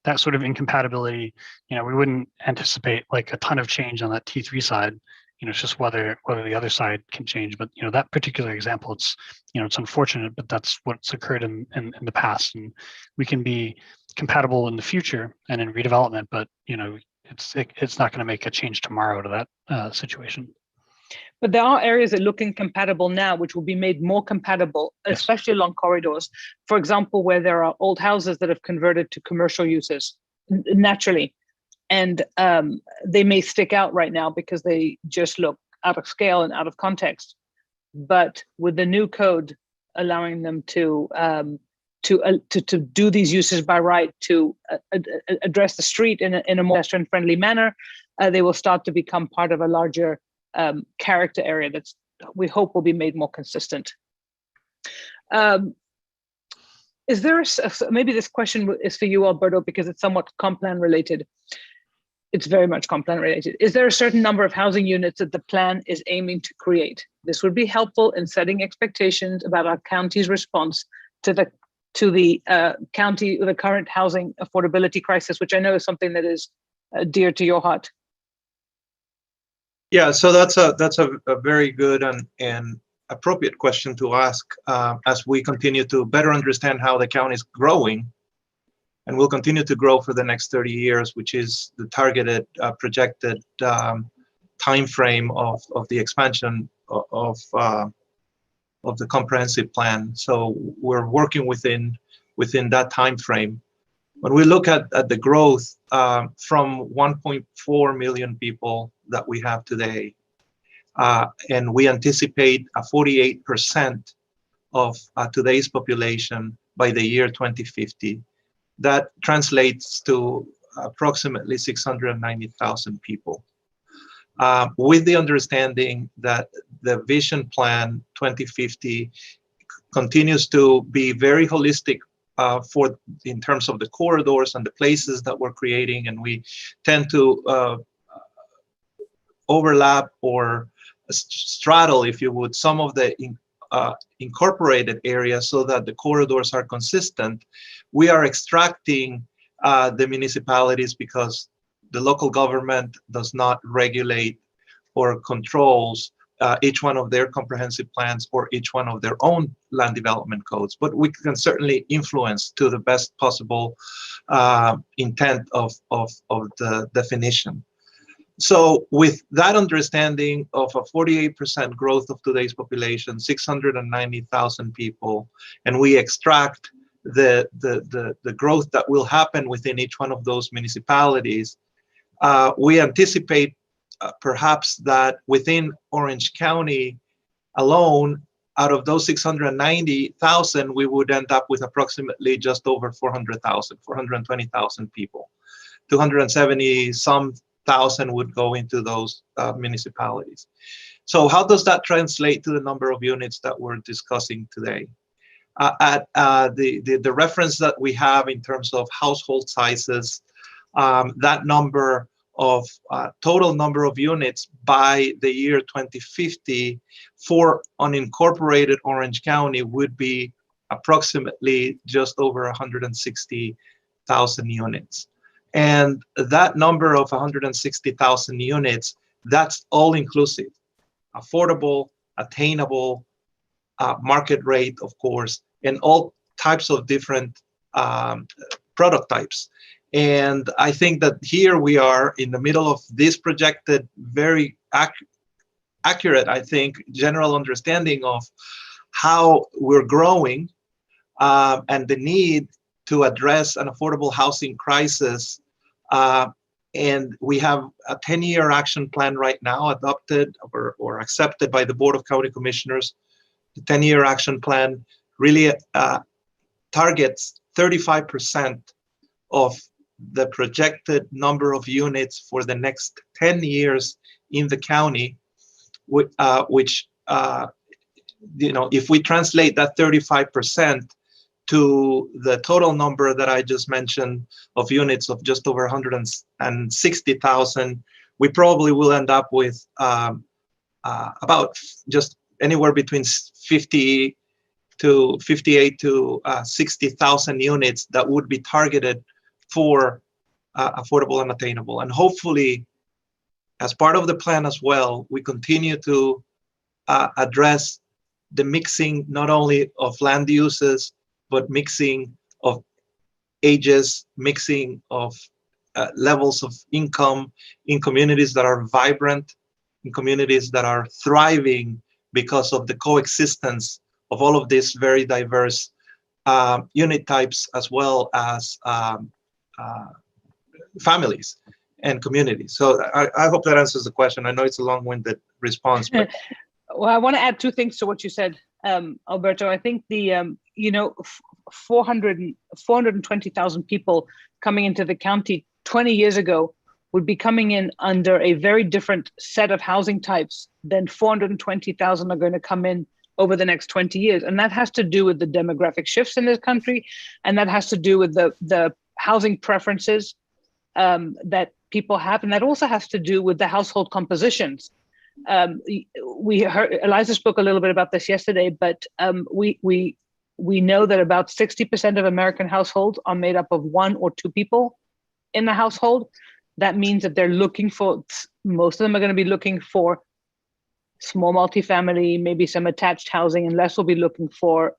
That sort of incompatibility. We wouldn't anticipate like a ton of change on that T3 side. It's just whether the other side can change. But that particular example, it's unfortunate, but that's what's occurred in the past, and we can be compatible in the future and in redevelopment. But it's not going to make a change tomorrow to that situation. But there are areas that look incompatible now, which will be made more compatible, especially along corridors. For example, where there are old houses that have converted to commercial uses naturally. And they may stick out right now because they just look out of scale and out of context. But with the new code allowing them to do these uses by right, to address the street in a more pedestrian-friendly manner, they will start to become part of a larger character area that's we hope will be made more consistent. Is there maybe this question is for you, Alberto, because it's somewhat comp plan related. It's very much comp plan related. Is there a certain number of housing units that the plan is aiming to create? This would be helpful in setting expectations about our county's response to the current housing affordability crisis, which I know is something that is dear to your heart. Yeah, so that's a very good and appropriate question to ask as we continue to better understand how the county is growing, and will continue to grow for the next 30 years, which is the targeted projected time frame of the expansion of the comprehensive plan. So we're working within that time frame. When we look at the growth from 1.4 million people that we have today, and we anticipate a 48% of today's population by the year 2050, that translates to approximately 690,000 people. With the understanding that the Vision Plan 2050 continues to be very holistic in terms of the corridors and the places that we're creating, and we tend to overlap or straddle, if you would, some of the incorporated areas so that the corridors are consistent. We are extracting the municipalities because the local government does not regulate or controls each one of their comprehensive plans or each one of their own land development codes, but we can certainly influence to the best possible intent of the definition. So with that understanding of a 48% growth of today's population, 690,000 people, and we extract the growth that will happen within each one of those municipalities, we anticipate perhaps that within Orange County alone, out of those 690,000, we would end up with approximately just over 400,000, 420,000 people. 270 some thousand would go into those municipalities. So how does that translate to the number of units that we're discussing today? The reference that we have in terms of household sizes, that number of total number of units by the year 2050 for unincorporated Orange County would be approximately just over 160,000 units. And that number of 160,000 units, that's all inclusive, affordable, attainable, market rate, of course, and all types of different product types. And I think that here we are in the middle of this projected, very accurate, I think, general understanding of how we're growing and the need to address an affordable housing crisis. And we have a 10-year action plan right now adopted or accepted by the Board of County Commissioners. The 10-year action plan really targets 35% of the projected number of units for the next 10 years in the county, which if we translate that 35% to the total number that I just mentioned of units of just over 160,000, we probably will end up with about just anywhere between 58 to 60,000 units that would be targeted for affordable and attainable. And hopefully, as part of the plan as well, we continue to address the mixing not only of land uses, but mixing of ages, mixing of levels of income in communities that are vibrant, in communities that are thriving because of the coexistence of all of these very diverse unit types, as well as families and communities. So I hope that answers the question. I know it's a long-winded response, but well, I want to add two things to what you said, Alberto. I think the 420,000 people coming into the county 20 years ago would be coming in under a very different set of housing types than 420,000 are going to come in over the next 20 years. And that has to do with the demographic shifts in this country. And that has to do with the housing preferences that people have. And that also has to do with the household compositions. We heard, Eliza spoke a little bit about this yesterday, but we know that about 60% of American households are made up of one or two people in the household. That means that they're looking for, most of them are going to be looking for small multifamily, maybe some attached housing, and less will be looking for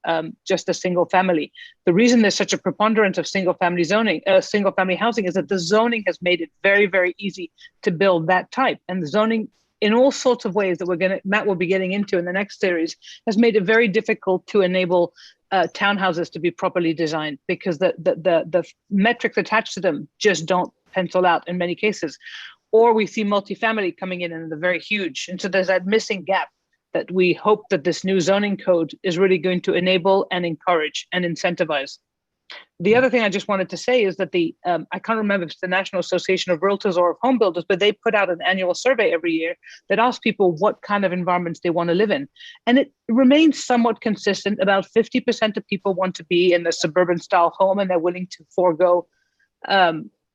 just a single family. The reason there's such a preponderance of single family housing is that the zoning has made it very, very easy to build that type. And the zoning, in all sorts of ways that Matt will be getting into in the next series, has made it very difficult to enable townhouses to be properly designed, because the metrics attached to them just don't pencil out in many cases. Or we see multifamily coming in and they're very huge. And so there's that missing gap that we hope that this new zoning code is really going to enable and encourage and incentivize. The other thing I just wanted to say is that I can't remember if it's the National Association of Realtors or of Home Builders, but they put out an annual survey every year that asks people what kind of environments they want to live in. And it remains somewhat consistent. About 50% of people want to be in the suburban style home, and they're willing to forego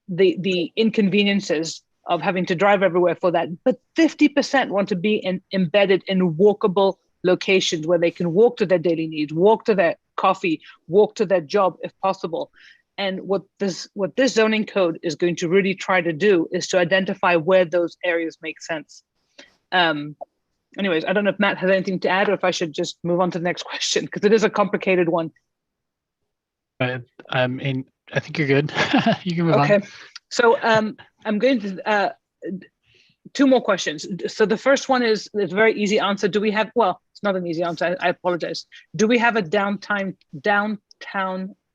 the inconveniences of having to drive everywhere for that. But 50% want to be embedded in walkable locations where they can walk to their daily needs, walk to their coffee, walk to their job if possible. And what this zoning code is going to really try to do is to identify where those areas make sense. Anyways, I don't know if Matt has anything to add, or if I should just move on to the next question, because it is a complicated one. I think you're good. You can move on. Okay. So I'm going to two more questions. So the first one is a very easy answer. Do we have, well, it's not an easy answer. I apologize. Do we have a downtown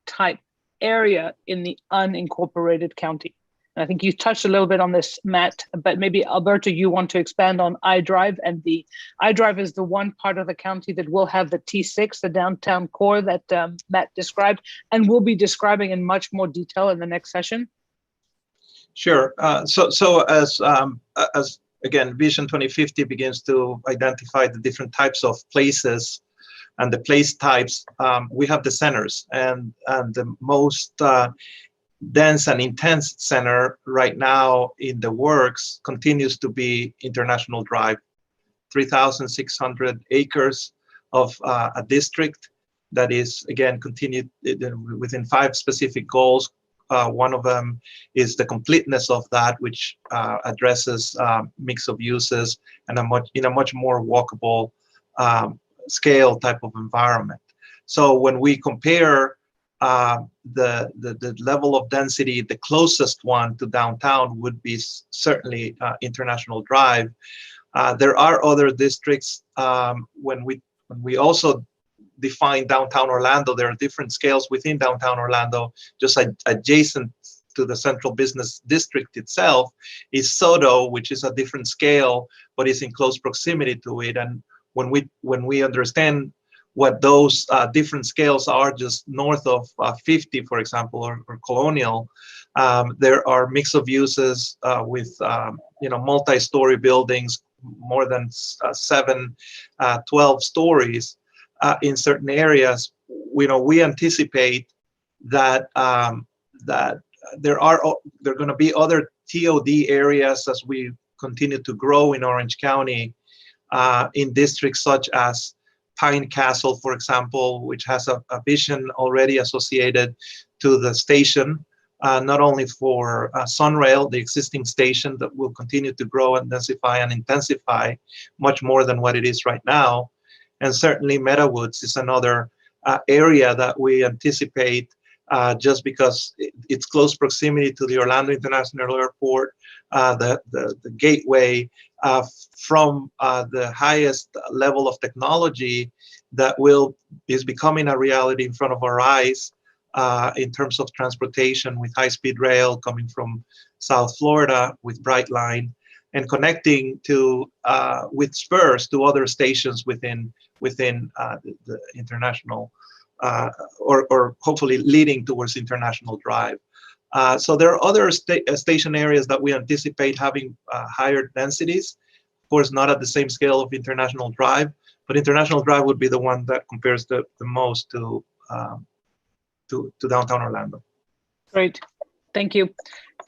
type area in the unincorporated county? I think you touched a little bit on this, Matt, but maybe Alberto, you want to expand on iDrive, and the iDrive is the one part of the county that will have the T6, the downtown core that Matt described, and we'll be describing in much more detail in the next session. Sure. So as again, Vision 2050 begins to identify the different types of places and the place types, we have the centers, and the most dense and intense center right now in the works continues to be International Drive, 3,600 acres of a district that is, again, continued within 5 specific goals. One of them is the completeness of that, which addresses mix of uses and in a much more walkable scale type of environment. So when we compare the level of density, the closest one to downtown would be certainly International Drive. There are other districts. When we also define downtown Orlando, there are different scales within downtown Orlando. Just adjacent to the central business district itself is Soto, which is a different scale, but is in close proximity to it. And when we understand what those different scales are, just north of 50, for example, or Colonial, there are mix of uses with multi-story buildings, more than 12 stories in certain areas. We anticipate that that there are going to be other TOD areas as we continue to grow in Orange County, in districts such as Pine Castle, for example, which has a vision already associated to the station, not only for Sunrail, the existing station that will continue to grow and densify and intensify much more than what it is right now. And certainly Meadowwoods is another area that we anticipate, just because it's close proximity to the Orlando International Airport, the gateway from the highest level of technology that is becoming a reality in front of our eyes in terms of transportation, with high-speed rail coming from South Florida with Brightline, and connecting to with spurs to other stations within the international, or hopefully leading towards International Drive. So there are other station areas that we anticipate having higher densities. Of course, not at the same scale of International Drive, but International Drive would be the one that compares the most to downtown Orlando. Great, thank you.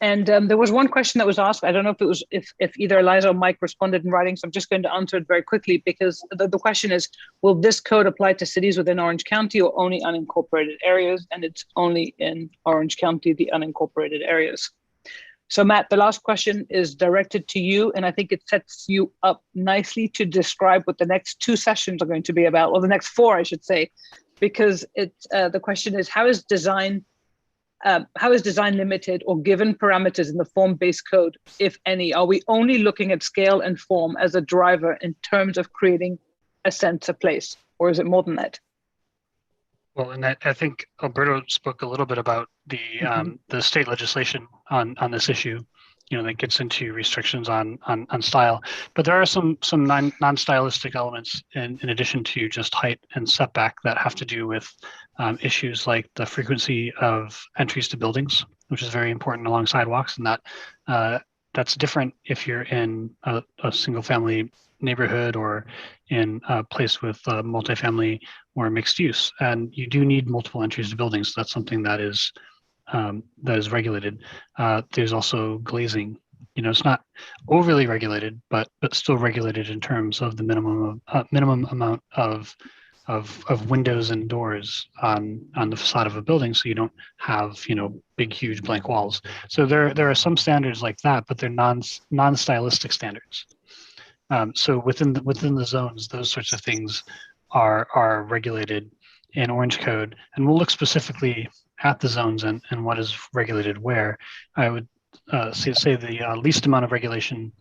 And there was one question that was asked. I don't know if it was if either Eliza or Mike responded in writing, so I'm just going to answer it very quickly, because the question is, will this code apply to cities within Orange County or only unincorporated areas? And it's only in Orange County, the unincorporated areas. So Matt, the last question is directed to you, and I think it sets you up nicely to describe what the next 2 sessions are going to be about, or the next 4, I should say, because the question is, how is design limited or given parameters in the form-based code, if any? Are we only looking at scale and form as a driver in terms of creating a sense of place, or is it more than that? Well, and I think Alberto spoke a little bit about the state legislation on this issue, that gets into restrictions on style. But there are some non-stylistic elements in addition to just height and setback that have to do with issues like the frequency of entries to buildings, which is very important along sidewalks, and that's different if you're in a single-family neighborhood or in a place with multifamily or mixed use, and you do need multiple entries to buildings. That's something that is regulated. There's also glazing. It's not overly regulated, but still regulated in terms of the minimum amount of windows and doors on the facade of a building, so you don't have big huge blank walls. So there are some standards like that, but they're non-stylistic standards. So within the zones, those sorts of things are regulated in Orange Code, and we'll look specifically at the zones and what is regulated where. I would say the least amount of regulation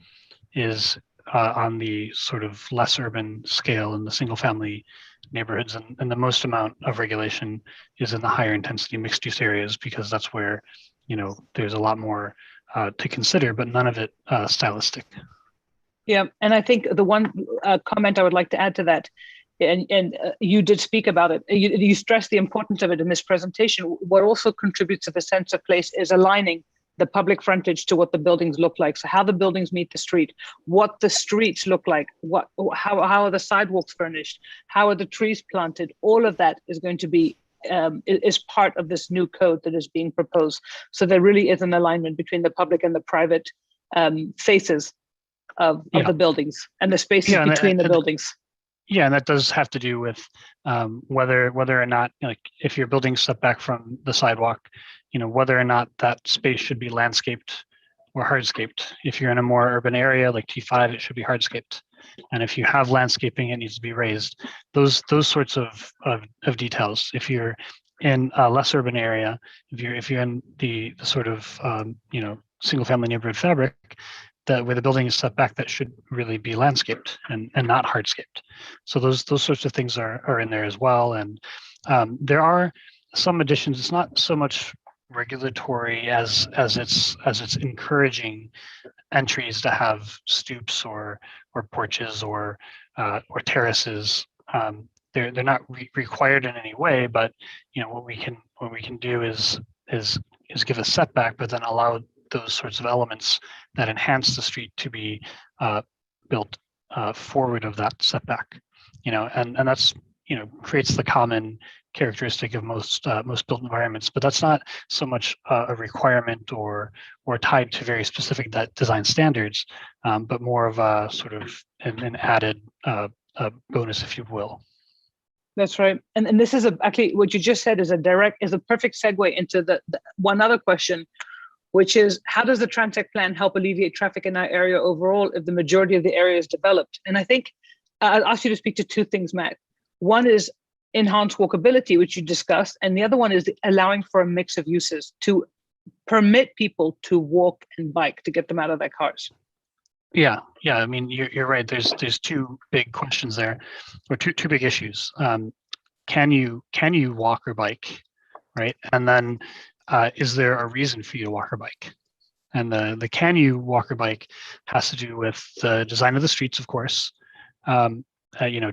is on the sort of less urban scale in the single family neighborhoods, and the most amount of regulation is in the higher intensity mixed use areas, because that's where there's a lot more to consider, but none of it stylistic. Yeah, and I think the one comment I would like to add to that, and you did speak about it, you stressed the importance of it in this presentation. What also contributes to the sense of place is aligning the public frontage to what the buildings look like. So how the buildings meet the street, what the streets look like, how are the sidewalks furnished, how are the trees planted, all of that is going to be is part of this new code that is being proposed. So there really is an alignment between the public and the private faces of the buildings and the spaces between the buildings. Yeah, and that does have to do with whether or not, like, if your building's set back from the sidewalk, whether or not that space should be landscaped or hardscaped. If you're in a more urban area like T5, it should be hardscaped, and if you have landscaping, it needs to be raised. Those sorts of details. If you're in a less urban area, if you're in the sort of single family neighborhood fabric, that where the building is set back, that should really be landscaped and not hardscaped. So those sorts of things are in there as well. And there are some additions. It's not so much regulatory as it's encouraging entries to have stoops or porches or terraces. They're not required in any way, but what we can do is give a setback, but then allow those sorts of elements that enhance the street to be built forward of that setback, and that's creates the common characteristic of most built environments. But that's not so much a requirement or tied to very specific design standards, but more of a sort of an added bonus, if you will. That's right, and this is actually what you just said is a perfect segue into the one other question, which is, how does the Transect plan help alleviate traffic in our area overall if the majority of the area is developed? And I think I'll ask you to speak to two things, Matt. One is enhanced walkability, which you discussed, and the other one is allowing for a mix of uses to permit people to walk and bike to get them out of their cars. Yeah. I mean, you're right. There's two big questions there, or two big issues. Can you walk or bike, right? And then is there a reason for you to walk or bike? And the can you walk or bike has to do with the design of the streets, of course. Do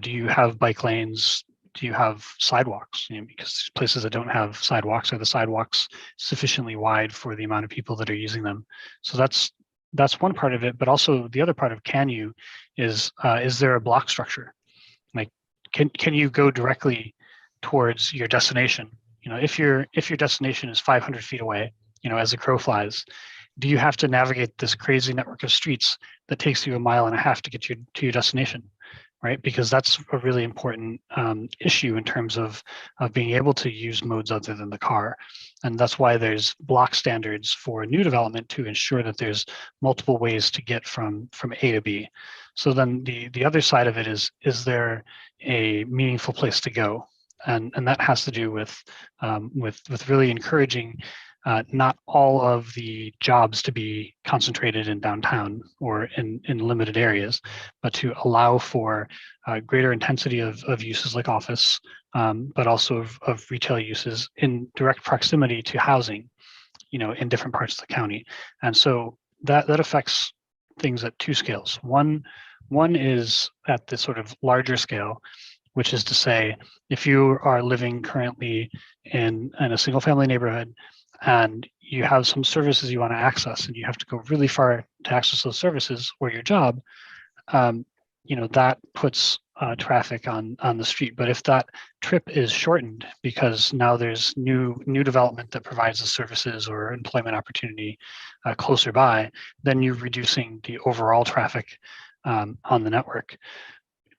you have bike lanes? Do you have sidewalks? Because places that don't have sidewalks, are the sidewalks sufficiently wide for the amount of people that are using them? So that's one part of it. But also the other part of can you is there a block structure? Like, can you go directly towards your destination? If your destination is 500 feet away, as the crow flies, do you have to navigate this crazy network of streets that takes you a mile and a half to get you to your destination, right? Because that's a really important issue in terms of being able to use modes other than the car. And that's why there's block standards for new development to ensure that there's multiple ways to get from A to B. So then the other side of it is there a meaningful place to go? And that has to do with really encouraging not all of the jobs to be concentrated in downtown or in limited areas, but to allow for greater intensity of uses like office, but also of retail uses in direct proximity to housing, in different parts of the county. And so that affects things at two scales. One is at the sort of larger scale, which is to say, if you are living currently in a single family neighborhood and you have some services you want to access and you have to go really far to access those services or your job, that puts traffic on the street. But if that trip is shortened because now there's new development that provides the services or employment opportunity closer by, then you're reducing the overall traffic on the network.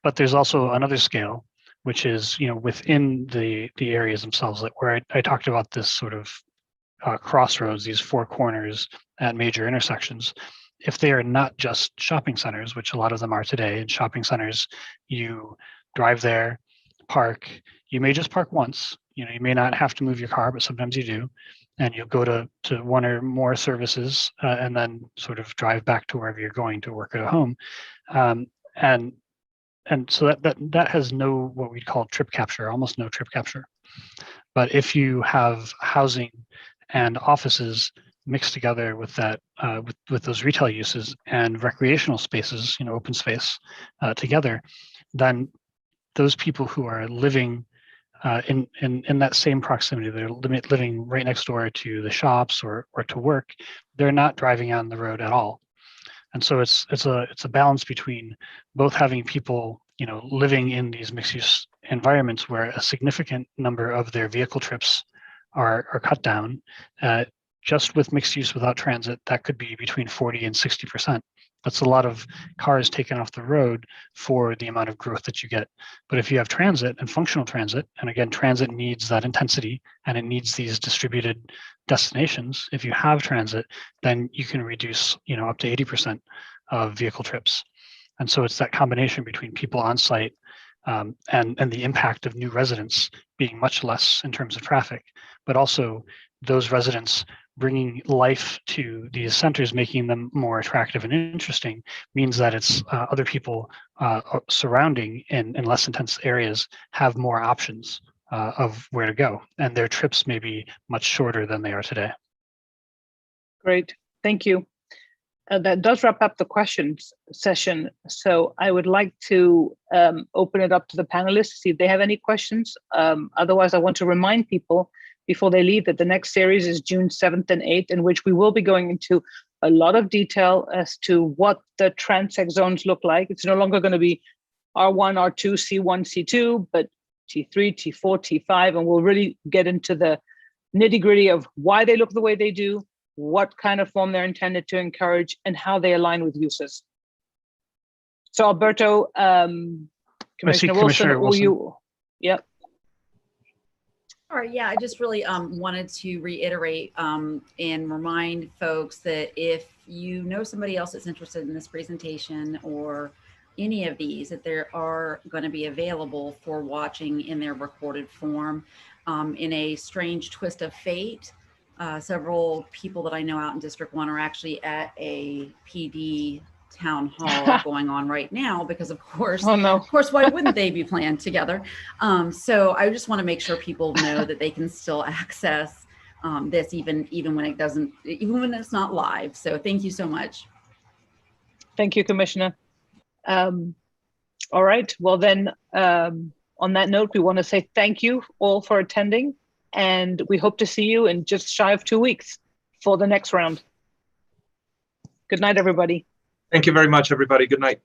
But there's also another scale, which is within the areas themselves, like where I talked about this sort of crossroads, these four corners at major intersections. If they are not just shopping centers, which a lot of them are today, in shopping centers, you drive there, park. You may just park once. You may not have to move your car, but sometimes you do. And you'll go to one or more services and then sort of drive back to wherever you're going to work or at home. And so that has no, what we'd call trip capture, almost no trip capture. But if you have housing and offices mixed together with that with those retail uses and recreational spaces, open space together, then those people who are living in that same proximity, they're living right next door to the shops or to work, they're not driving on the road at all. And so it's a balance between both having people living in these mixed use environments where a significant number of their vehicle trips are cut down. Just with mixed use without transit, that could be between 40 and 60%. That's a lot of cars taken off the road for the amount of growth that you get. But if you have transit and functional transit, and again, transit needs that intensity and it needs these distributed destinations. If you have transit, then you can reduce, up to 80% of vehicle trips. And so it's that combination between people on site and the impact of new residents being much less in terms of traffic, but also those residents bringing life to these centers, making them more attractive and interesting, means that it's other people surrounding in less intense areas have more options of where to go, and their trips may be much shorter than they are today. Great, thank you. That does wrap up the questions session. So I would like to open it up to the panelists, see if they have any questions. Otherwise, I want to remind people before they leave that the next series is June 7th and 8th, in which we will be going into a lot of detail as to what the transect zones look like. It's no longer going to be R1, R2, C1, C2, but T3, T4, T5, and we'll really get into the nitty-gritty of why they look the way they do, what kind of form they're intended to encourage, and how they align with uses. So Alberto, Commissioner Wilson, will you? Yep. All right, yeah, I just really wanted to reiterate and remind folks that if you know somebody else that's interested in this presentation or any of these, that they are going to be available for watching in their recorded form. In a strange twist of fate, several people that I know out in District 1 are actually at a PD town hall going on right now because of course, why wouldn't they be planned together? So I just want to make sure people know that they can still access this even when it's not live. So thank you so much. Thank you, Commissioner. All right, well then, on that note, we want to say thank you all for attending, and we hope to see you in just shy of 2 weeks for the next round. Good night, everybody. Thank you very much, everybody. Good night.